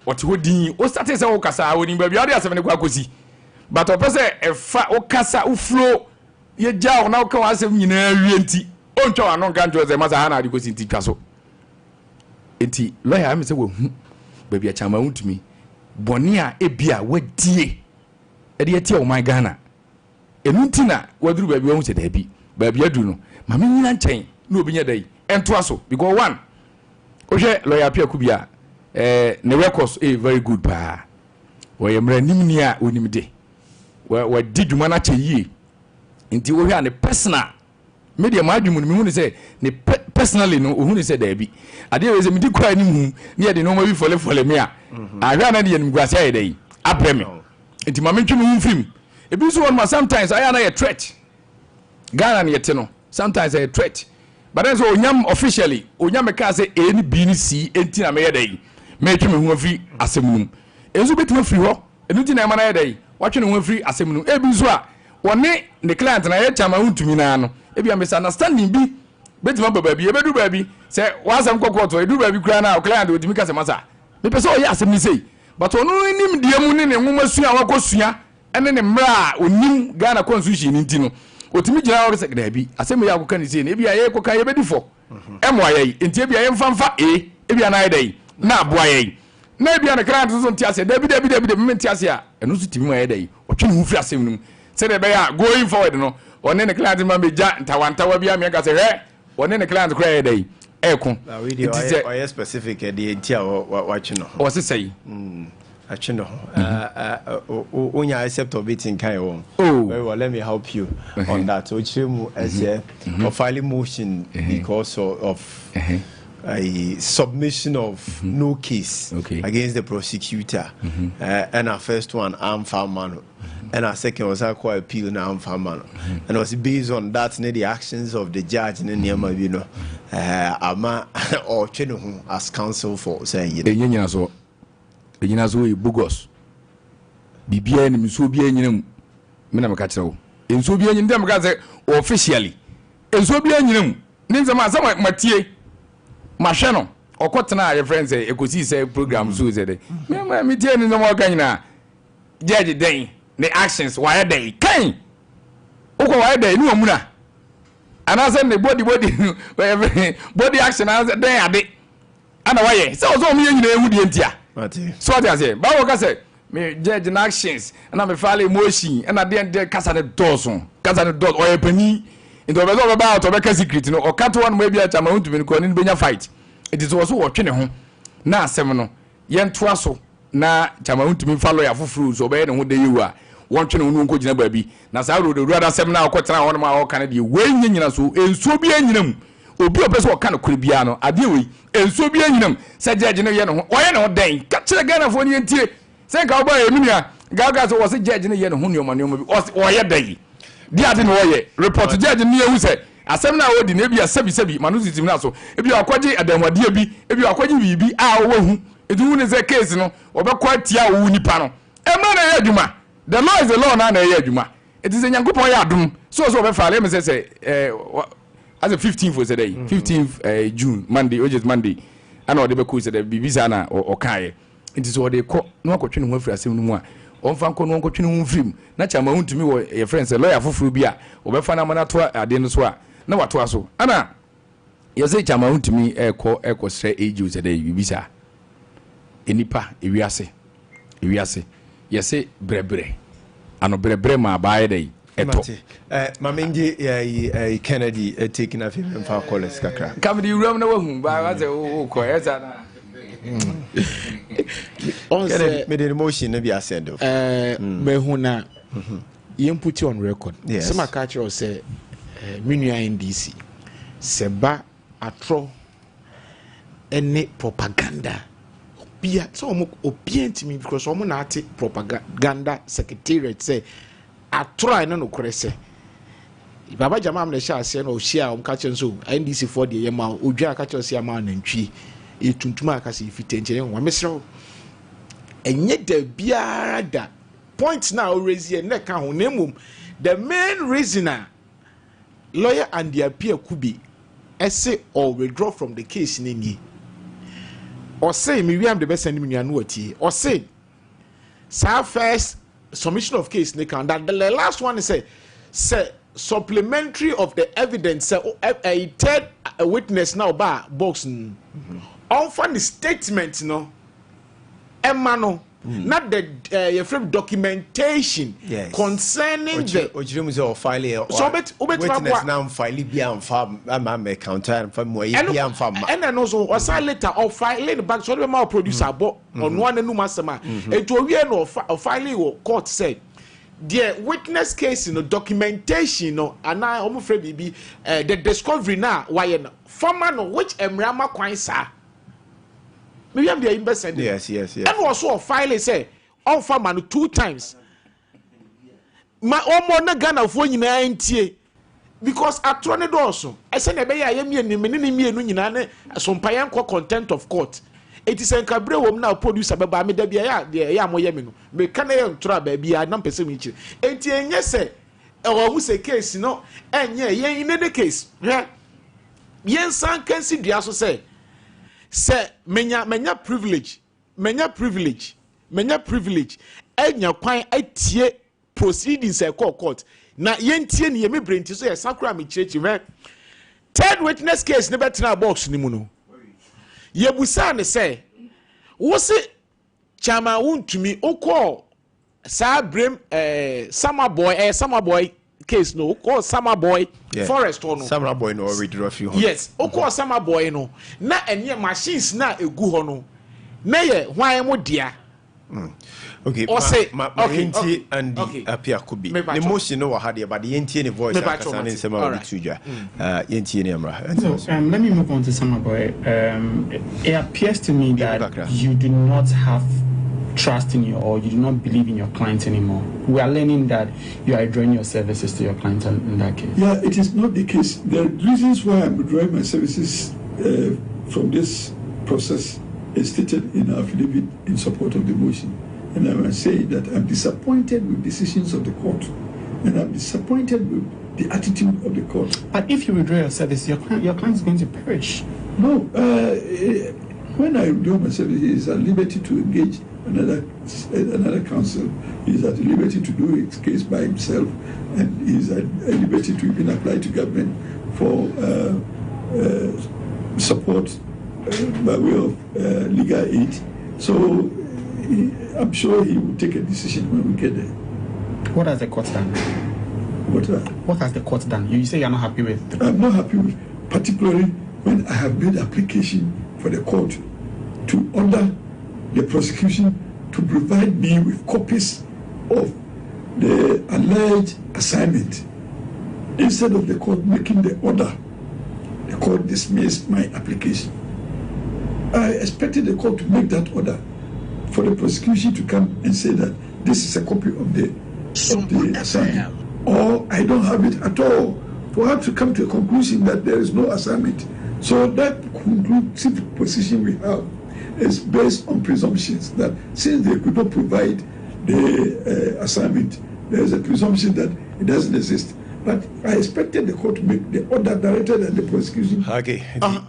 what ho din o start say o kasa woni ba bia de asem ne kwa kosi but o pese efa o kasa o flow ye ja o na o ka asem nyina wie nti o ntwa anon kan jo ze masa ha na de kosi nti twa so enti lawyer am say wo hu ba bia chama untumi boni a ebia wadie e de tie o my Ghana enunti na waduru ba bia hu se da bi ba bia du no ma me nyina nchen na obi nya dai ento aso because one ohwe lawyer Ade Akye Abia ne records very good pa wo yemra nimni a onimde wa diduma na che yie nti wo hwa ne personal media ma adwumu ne hu ne se ne personally no hu ne se da bi ade we se medi kwa ni hu ne de no ma bi fole me a ahwa na de nim guase ayi dai abreme nti ma mentwe mu film ebi so one ma sometimes aya na ye threat Ghana ne yete no sometimes a threat but then so onyam officially onyam ka say a ni b ni c enti na me yedai me twe me hu afri asemunum enzo betima afri ho enuti na ma na yedai watwe ne hu afri asemunum ebi so a woni ne client na ye chama huntumi na no ebi am misunderstanding bi betima baba bi ebedu baba say wasam kokoto edu baba kura na client odimi ka se masa me pese o ye asem ni sei but onu nim die mu ne nwoma sua wakosua ene ne mra onim Ghana constitution nti no otimi gira o se gdabi asem ya akoka ni sei na ebi aye koka ye bedifo emo aye enti ebi aye mfamfa ebi ana aye na aboa aye na ebi ana client so nti ase dabi me nti ase a eno so timi aye dai otwe ne hu firi asem num se de be ya going forward no one ne client ma meja ntawantawa bia me ka se he one ne client kura aye dai eko o specific de enti a watch no o se sei actually no onya accept of it in kind of very well, let me help you on that so chemu as a filing motion because of a submission of no case against the prosecutor and our first one arm farmer and our second was a quite appeal na arm farmer and it was based on that the actions of the judge and you know ama or twene as counsel for saying enyina so e bugos bibia ni so bia nyinam me na meka kire wo enso bia nyinam meka say officially enso bia nyinam ni nzama asama matie mahwe no okotena your friends say ekosi say program so say de me tie ni nzama ka nyina judge den the actions why dey kan uko why dey ni omuna ana say the body action as den ade ana why say ozo me nyina ehu de ntia so what say ba wo ka say me judge in actions ana me file emotion ana de kasa ne dot o pani into obezo ba to be ka secret no o ka to one maybe achama huntumi ko ni benya fight it is also wo twene ho na asem no ye ntoa so na chama huntumi fa lawyer foforo so be ne ho de yewu a won twene ho nko gina baabi na sa ro de ruada asem na akotena ho ma o kan de we nyina so enso bi anyinam obi opese o kan kore bia no ade we enso bi anyinam se judge no ye ne ho o ye ne ho den ka kire Ghana fo ni entie se ka oba eminua gaga so wo se judge no ye ne ho ne o bi o ye dai di ade no o ye report judge no ye hu se asem na wodi na bia sebi manu sitim na so ebi akwaje adamwade bi ebi akwaje bibi a wo hu edu ne se case no obekwa tia wo nipa no e ma na ye adwuma the law is the law na ye adwuma it is enyankopon ya adum so obefale me say as a 15th for today 15th June Monday which is Monday ana ode be ko say bibi sa na o kae it is ode ko no akotwe ne ho afiri asem no mu a onfa nko no nkotwe ne ho mfirim na chama huntumi wo your friends lawyer foforo bi a obefa na mana to ade no so a na wato aso ana yese chama huntumi eko sre age say dey bibi sa enipa ewiase yese brebre ano brebre ma baaye dey eto mamenje Kennedy taking a film for college kakra come the room na wahu ba wa say o ko esa na on say me the emotion na bi asendo me hu na you put it on record some catch or say minua NDC seba atro any propaganda bia so omo obient me because omo na ate propaganda secretariat say atro na no korese baba jama am na sha ase na o shia o catch so NDC for the yema odwa catch us yama na ntwi etuntuma akase fitenche nwa mesro enye da biara da point na o raise na ka ho na mum the main reason lawyer and the appear could be essay or withdraw from the case ni or say me we am the best enemy anu ati or say first submission of case ne kan that the last one is say supplementary of the evidence a third witness now ba box on funny statement no emma not the your frame documentation concerning the ojiremu say or file so witness now file bi am am counter am mo yi bi am ma and then also or say later or file back so be my producer bo on one enu masema eto wie no file court said the witness case no documentation no ana omo frame bibi the discovery na why no former no which emrama kwan sa maybe I'm the investor. Yes. And also file say on farmer 2 times. My omo na Ghana for nyina entie because atrone do also. I say na be ya yemi ni mienu nyina ne sompayan ko content of court. It is en kabre wom na producer be ba me da bia ya moye me no. Me kan ya ntura ba bia na pese me chi. Enti enye se e wo hu se case no enye yen in the case. Yen san kan si dua so say menya privilege enya kwan atie proceedings e court na yentie ne yemi brenti so ye sakura me chirechi third witness case ne betena box ni mu no yebusa ne say wo se chama wuntumi okọ sa brem summer boy case no call summer boy forest or no summer boy no withdraw few yes o call summer boy no na enye machines na egu ho no na ye hwan mo dia okay or say okay and appear could be the emotion no had but the yentie ne voice akasa ne sema we tujwa yentie ne amra let me move on to summer boy it appears to me that you do not have trust in you, or you do not believe in your clients anymore. We are learning that you are withdrawing your services to your clients in that case. Yeah, it is not the case. The reasons why I'm withdrawing my services from this process is stated in our affidavit in support of the motion. And I must say that I'm disappointed with decisions of the court, and I'm disappointed with the attitude of the court. But if you withdraw your service, your client is going to perish. No, when I withdraw my service, he is at liberty to engage another counsel. He is at liberty to do his case by himself, and he is at liberty to even apply to government for support by way of legal aid. So I'm sure he will take a decision when we get there. What has the court done? What has the court done? You say you're not happy with? I'm not happy with, particularly when I have made application for the court to order the prosecution to provide me with copies of the alleged assignment. Instead of the court making the order, the court dismissed my application. I expected the court to make that order for the prosecution to come and say that this is a copy of the assignment, or I don't have it at all, for her to come to a conclusion that there is no assignment. So that conclusive position we have is based on presumptions that since they could not provide the assignment, there is a presumption that it doesn't exist. But I expected the court to make the order directed at the prosecution. Okay. Oh,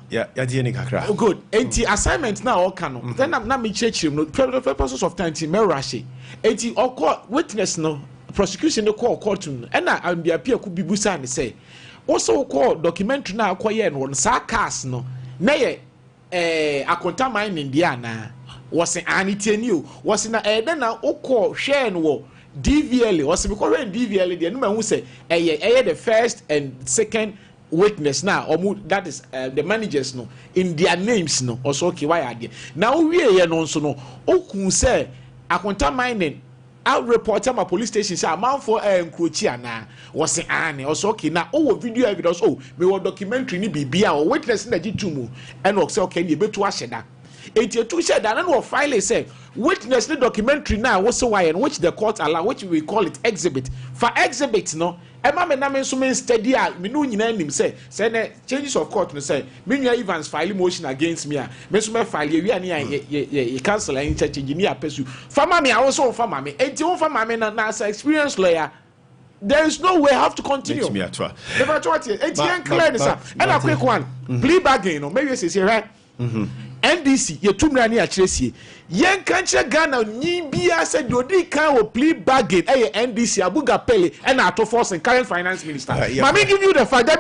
good. And the assignment now all canon. Then I'm not me church him. No purposes of time. Me rush. And the all court witness no prosecution no court to. And I be appear could be busa and say. Also call documentary now acquire and one sarcasm no. Nay, a conta mine in Diana was an anity new was in a then now call share and war. DVL was because when DVL the no who say the first and second witness now or that is the managers no in their names no also okay why are there now we here no so no okun say akonta mining out report my police station say amount for encroach ana was say ane also okay now oh video evidence oh me wo documentary ni bibia or witness na gitumu and say okay ni betu aheda eti said that no file say witness the documentary now was so why and which the court allow which we call it exhibit for exhibit no ema me na me so me steady a me no nyina nim say na changes of court no say me nwa Evans file motion against me a me so me file ye ye cancel any change ni apesu fama me a wo so fama me enti wo fama me na as experienced lawyer there is no way I have to continue. Me atwa. Never taught you. Eti clear this and a quick one. Plea bargain no maybe say right. NDC ye tumra ni akyerɛsie yen kanche Ghana nyi bia said odi kan o plea bargain NDC Abuga Pele and ato force and current finance minister mama give you the fact that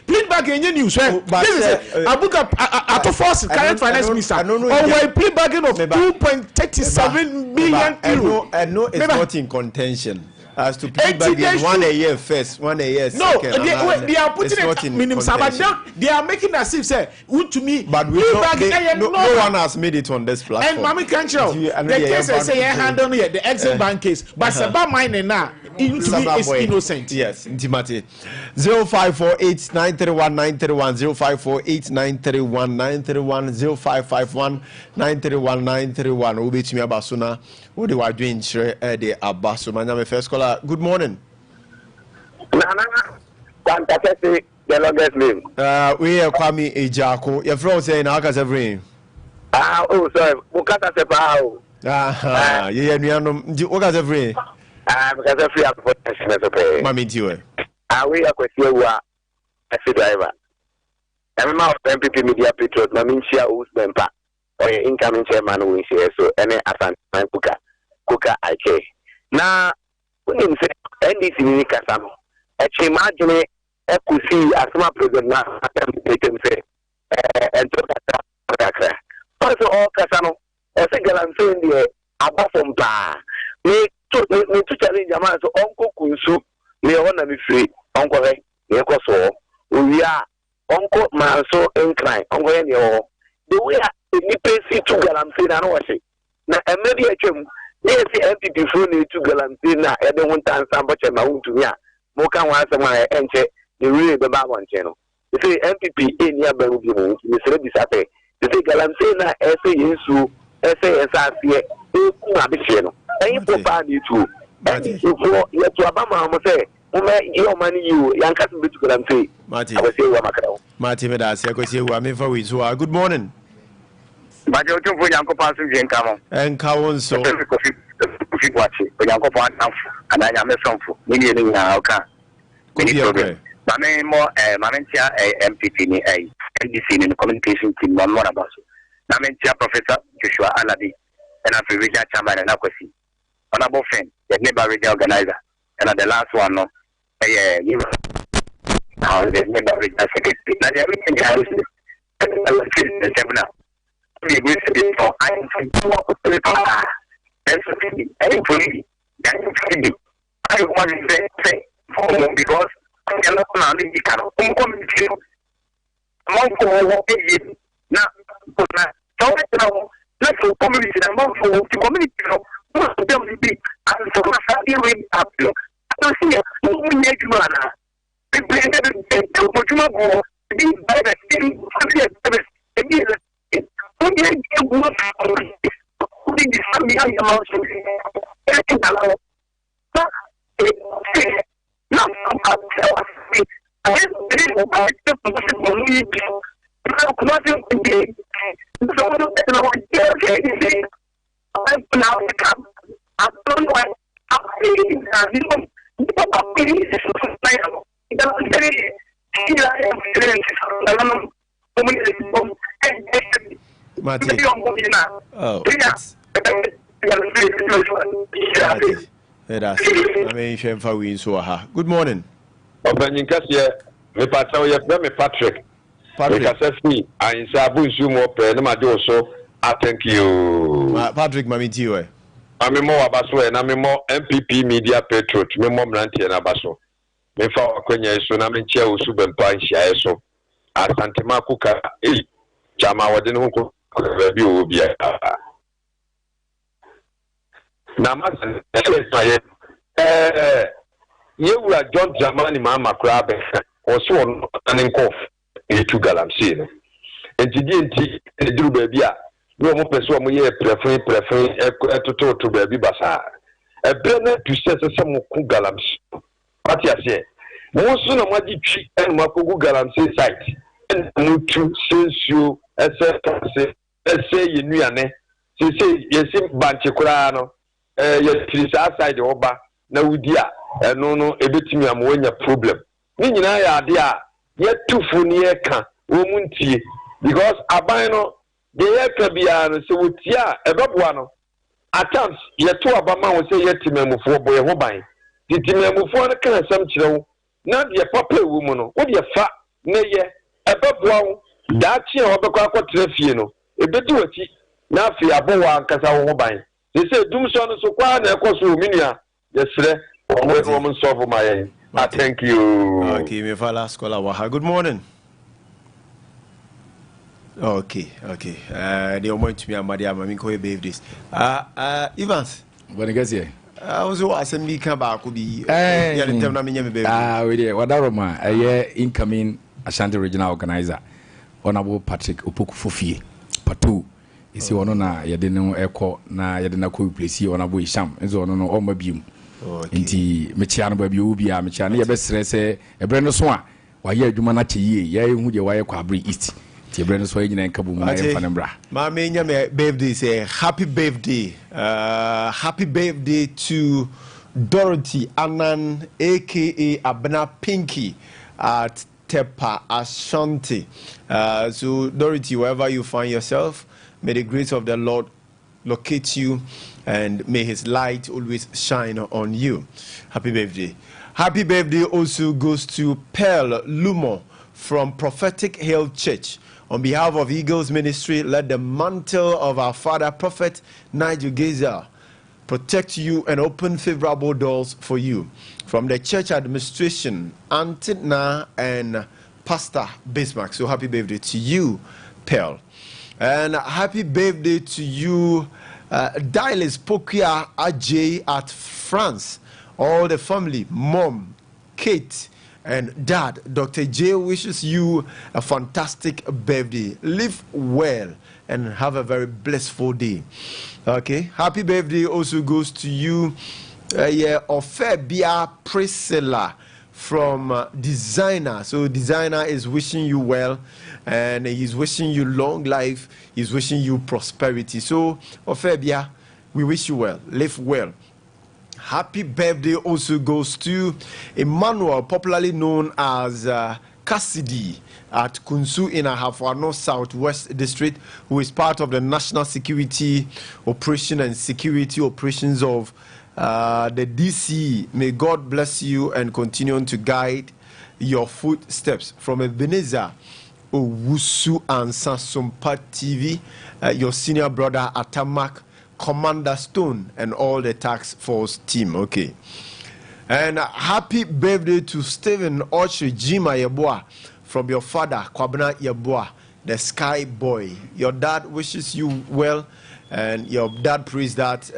plea bargain nye news this is Abuga ato force and current finance minister or plea bargain of 2.37 million euro and no it's not in contention. As to plea bargain 1 a year first, 1 a year second. No, they are putting it in minimum, but they are making as if say, to me, but we no one has made it on this platform. And Mami Kancho, the case I say handle here, the exit bank case, but Saba mine now, to me is innocent. Yes, Intimate. 0548 931 931 0548 931 931 0551 931 931. We'll be to me about sooner. What do I do in the Abbas? My first caller. Good morning. Nana, the longest name. We are Kwame Agyarko. Your friend saying, how can I say? Oh, sorry. Mukata sepao. Yeah, what can I say? Because I free up for the Mammy, you. We are question taxi driver. I'm out of MPP Media Patriot, Maminchia Usbempa, or your incoming chairman who is here, so any Asan Kuka IK. Now, when you say NDC ni kasano, imagine ekusi asma president na say and to that. Also all kasano, also galamse ndi above from ba. Me to challenge jamaa so onko kunsu me wona me free onko he me ko so we are onko man so incline onko he ne the way ni pay to galamse na no wase na emedi atwam. Yes, MPP phone to Galamsey na e de wontan samboche ma wuntumi a mo kan wa asem a enche the real be ba wonche no. You say MPP eni abaru bi mo me sere bi sape. You say Galamsey na e say Yesu e say esase e na be no any papa need to for you to abama mo say your money you yanka be to am say Marty I will say wa makara Marty me da se ko se wa me fa we so good morning bajo to for yanko pass we nka mo enka won so fi kwachi yanko pa anfo ananya me sonfo ni ni na oka any problem mame mo mame tia MPP ni NDC ni communication team no more about so mame tia Professor Joshua Alabi and a regional chairman and akwasi honorable friend the neighbor regional organizer and the last one no you the neighbor regional secretary na the everything is now we go to the for I am I want to say because I cannot now the cannot communicate among now so now let's communicate among to communicate most of them will be and so much up to I don't see we need to man people to go be by the thing again Marty. Oh. Good morning. Thank you. Patrick Mamiti. I'm more Abaso and I'm more MPP Media Patriot, Memo Nanti and Abaso. Me fa Kenya so na me chia usuben pan hia so. Asante makuka chama wade no ko bi obi na masan yewura John Dramani mama kra be o so on nkof etu galamsi no enti eduru ba bi a no mo pese o mo ye prefin etoto ba bi basa ebe na tu sese mo ku galamsi pati ase mo so na mo di twi en mo ku galamsi site en mo tu sensu ese yenuane se yesim banche kura no ye sa side oba na wudi a eno no ebetimi am wonya problem ni nyina ya ade a ye tufu ni ye ka wo muntie because aban no de ye ka bia no se wotia ebeboa no at times ye to abama wo se ye timamufo bo ye ho ban di timamufo no kan sam kire wo na de papa ewu mu no wo de fa na ye ebeboa wo da chi e obekwa akotre fie no ebedu wati na afi abowa ankasa wo ho ban se dum so no so kwa na ekoso minua yesre woman solve my thank you. Okay, me fala scholar waha. Good morning. Okay. They want to be a madam. I'm going to this. Evans. When I get here. I was asking me come back could be. We did. What Roma? A year incoming Ashanti regional organizer, Honorable Patrick Opoku-Fofie. Patu. Isi ono na yede no eko na yede na ko place Honorable Isham. Enzo ono no omabiem. Inti mechia no ba bi obi a mechia ne ye besere se ebre no so a wa ye adwuma na cheye ye hu de wa ye kwa Abri East ti ebre no so ye nyina nkabu mu na ye fa ne bra ma me nya me birthday say happy birthday to Dorothy Anan aka Abna Pinky at Tepa Ashanti. So Dorothy, wherever you find yourself, may the grace of the Lord locate you and may his light always shine on you. Happy birthday. Happy birthday also goes to Pearl Lumo from Prophetic Hill Church. On behalf of Eagles Ministry, let the mantle of our father prophet Nigel Gazer protect you and open favorable doors for you. From the church administration, Antina and Pastor Bismarck. So happy birthday to you, Pearl. And happy birthday to you, Dialis Pokia Ajay at France. All the family, Mom, Kate, And Dad, Dr. J wishes you a fantastic birthday. Live well and have a very blissful day. Okay, happy birthday also goes to you, Ofebia Priscilla from Designer. So Designer is wishing you well, and he's wishing you long life. He's wishing you prosperity. So Ofebia, we wish you well. Live well. Happy birthday also goes to Emmanuel, popularly known as Cassidy at Kunsu in Ahafwano Southwest District, who is part of the National Security Operation and Security Operations of the DC. May God bless you and continue to guide your footsteps. From Ebenezer Owusu Ansa Sompa TV, your senior brother Atamak, Commander Stone, and all the task force team. Okay. And happy birthday to Stephen Ochi Jima Yeboah from your father, Kwabena Yeboah, the Sky Boy. Your dad wishes you well, and your dad prays that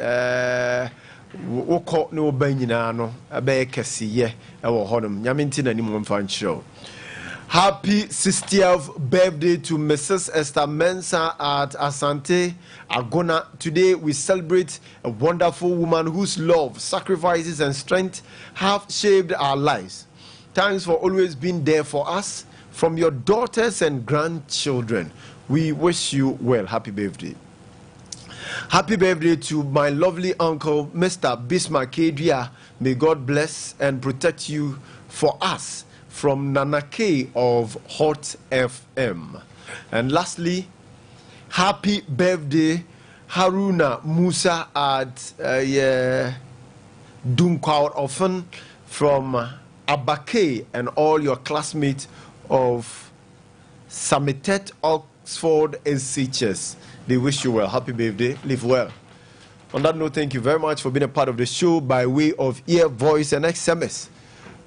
no benino abekasi honum yamintin anymore fan show. Happy 60th birthday to Mrs. Esther Mensah at Asante Agona. Today we celebrate a wonderful woman whose love, sacrifices, and strength have shaped our lives. Thanks for always being there for us. From your daughters and grandchildren, we wish you well. Happy birthday. Happy birthday to my lovely uncle, Mr. Bismarck Adria. May God bless and protect you for us. From Nana K of Hot FM. And lastly, happy birthday, Haruna Musa at Dunkwar Often from Abake and all your classmates of Samitet Oxford SHS. They wish you well. Happy birthday. Live well. On that note, thank you very much for being a part of the show by way of ear, voice, and SMS.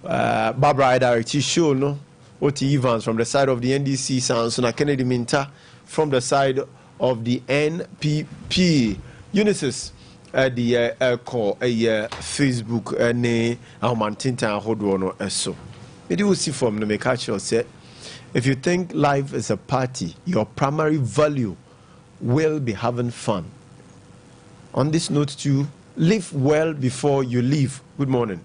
Barbara Ade Akye show no Oti Evans from the side of the NDC sounds na Kennedy Minta from the side of the NPP Unisys the call Facebook ne amantinta ahodo no eso me do see from no make actual say if you think life is a party, your primary value will be having fun. On this note too, live well before you leave. Good morning.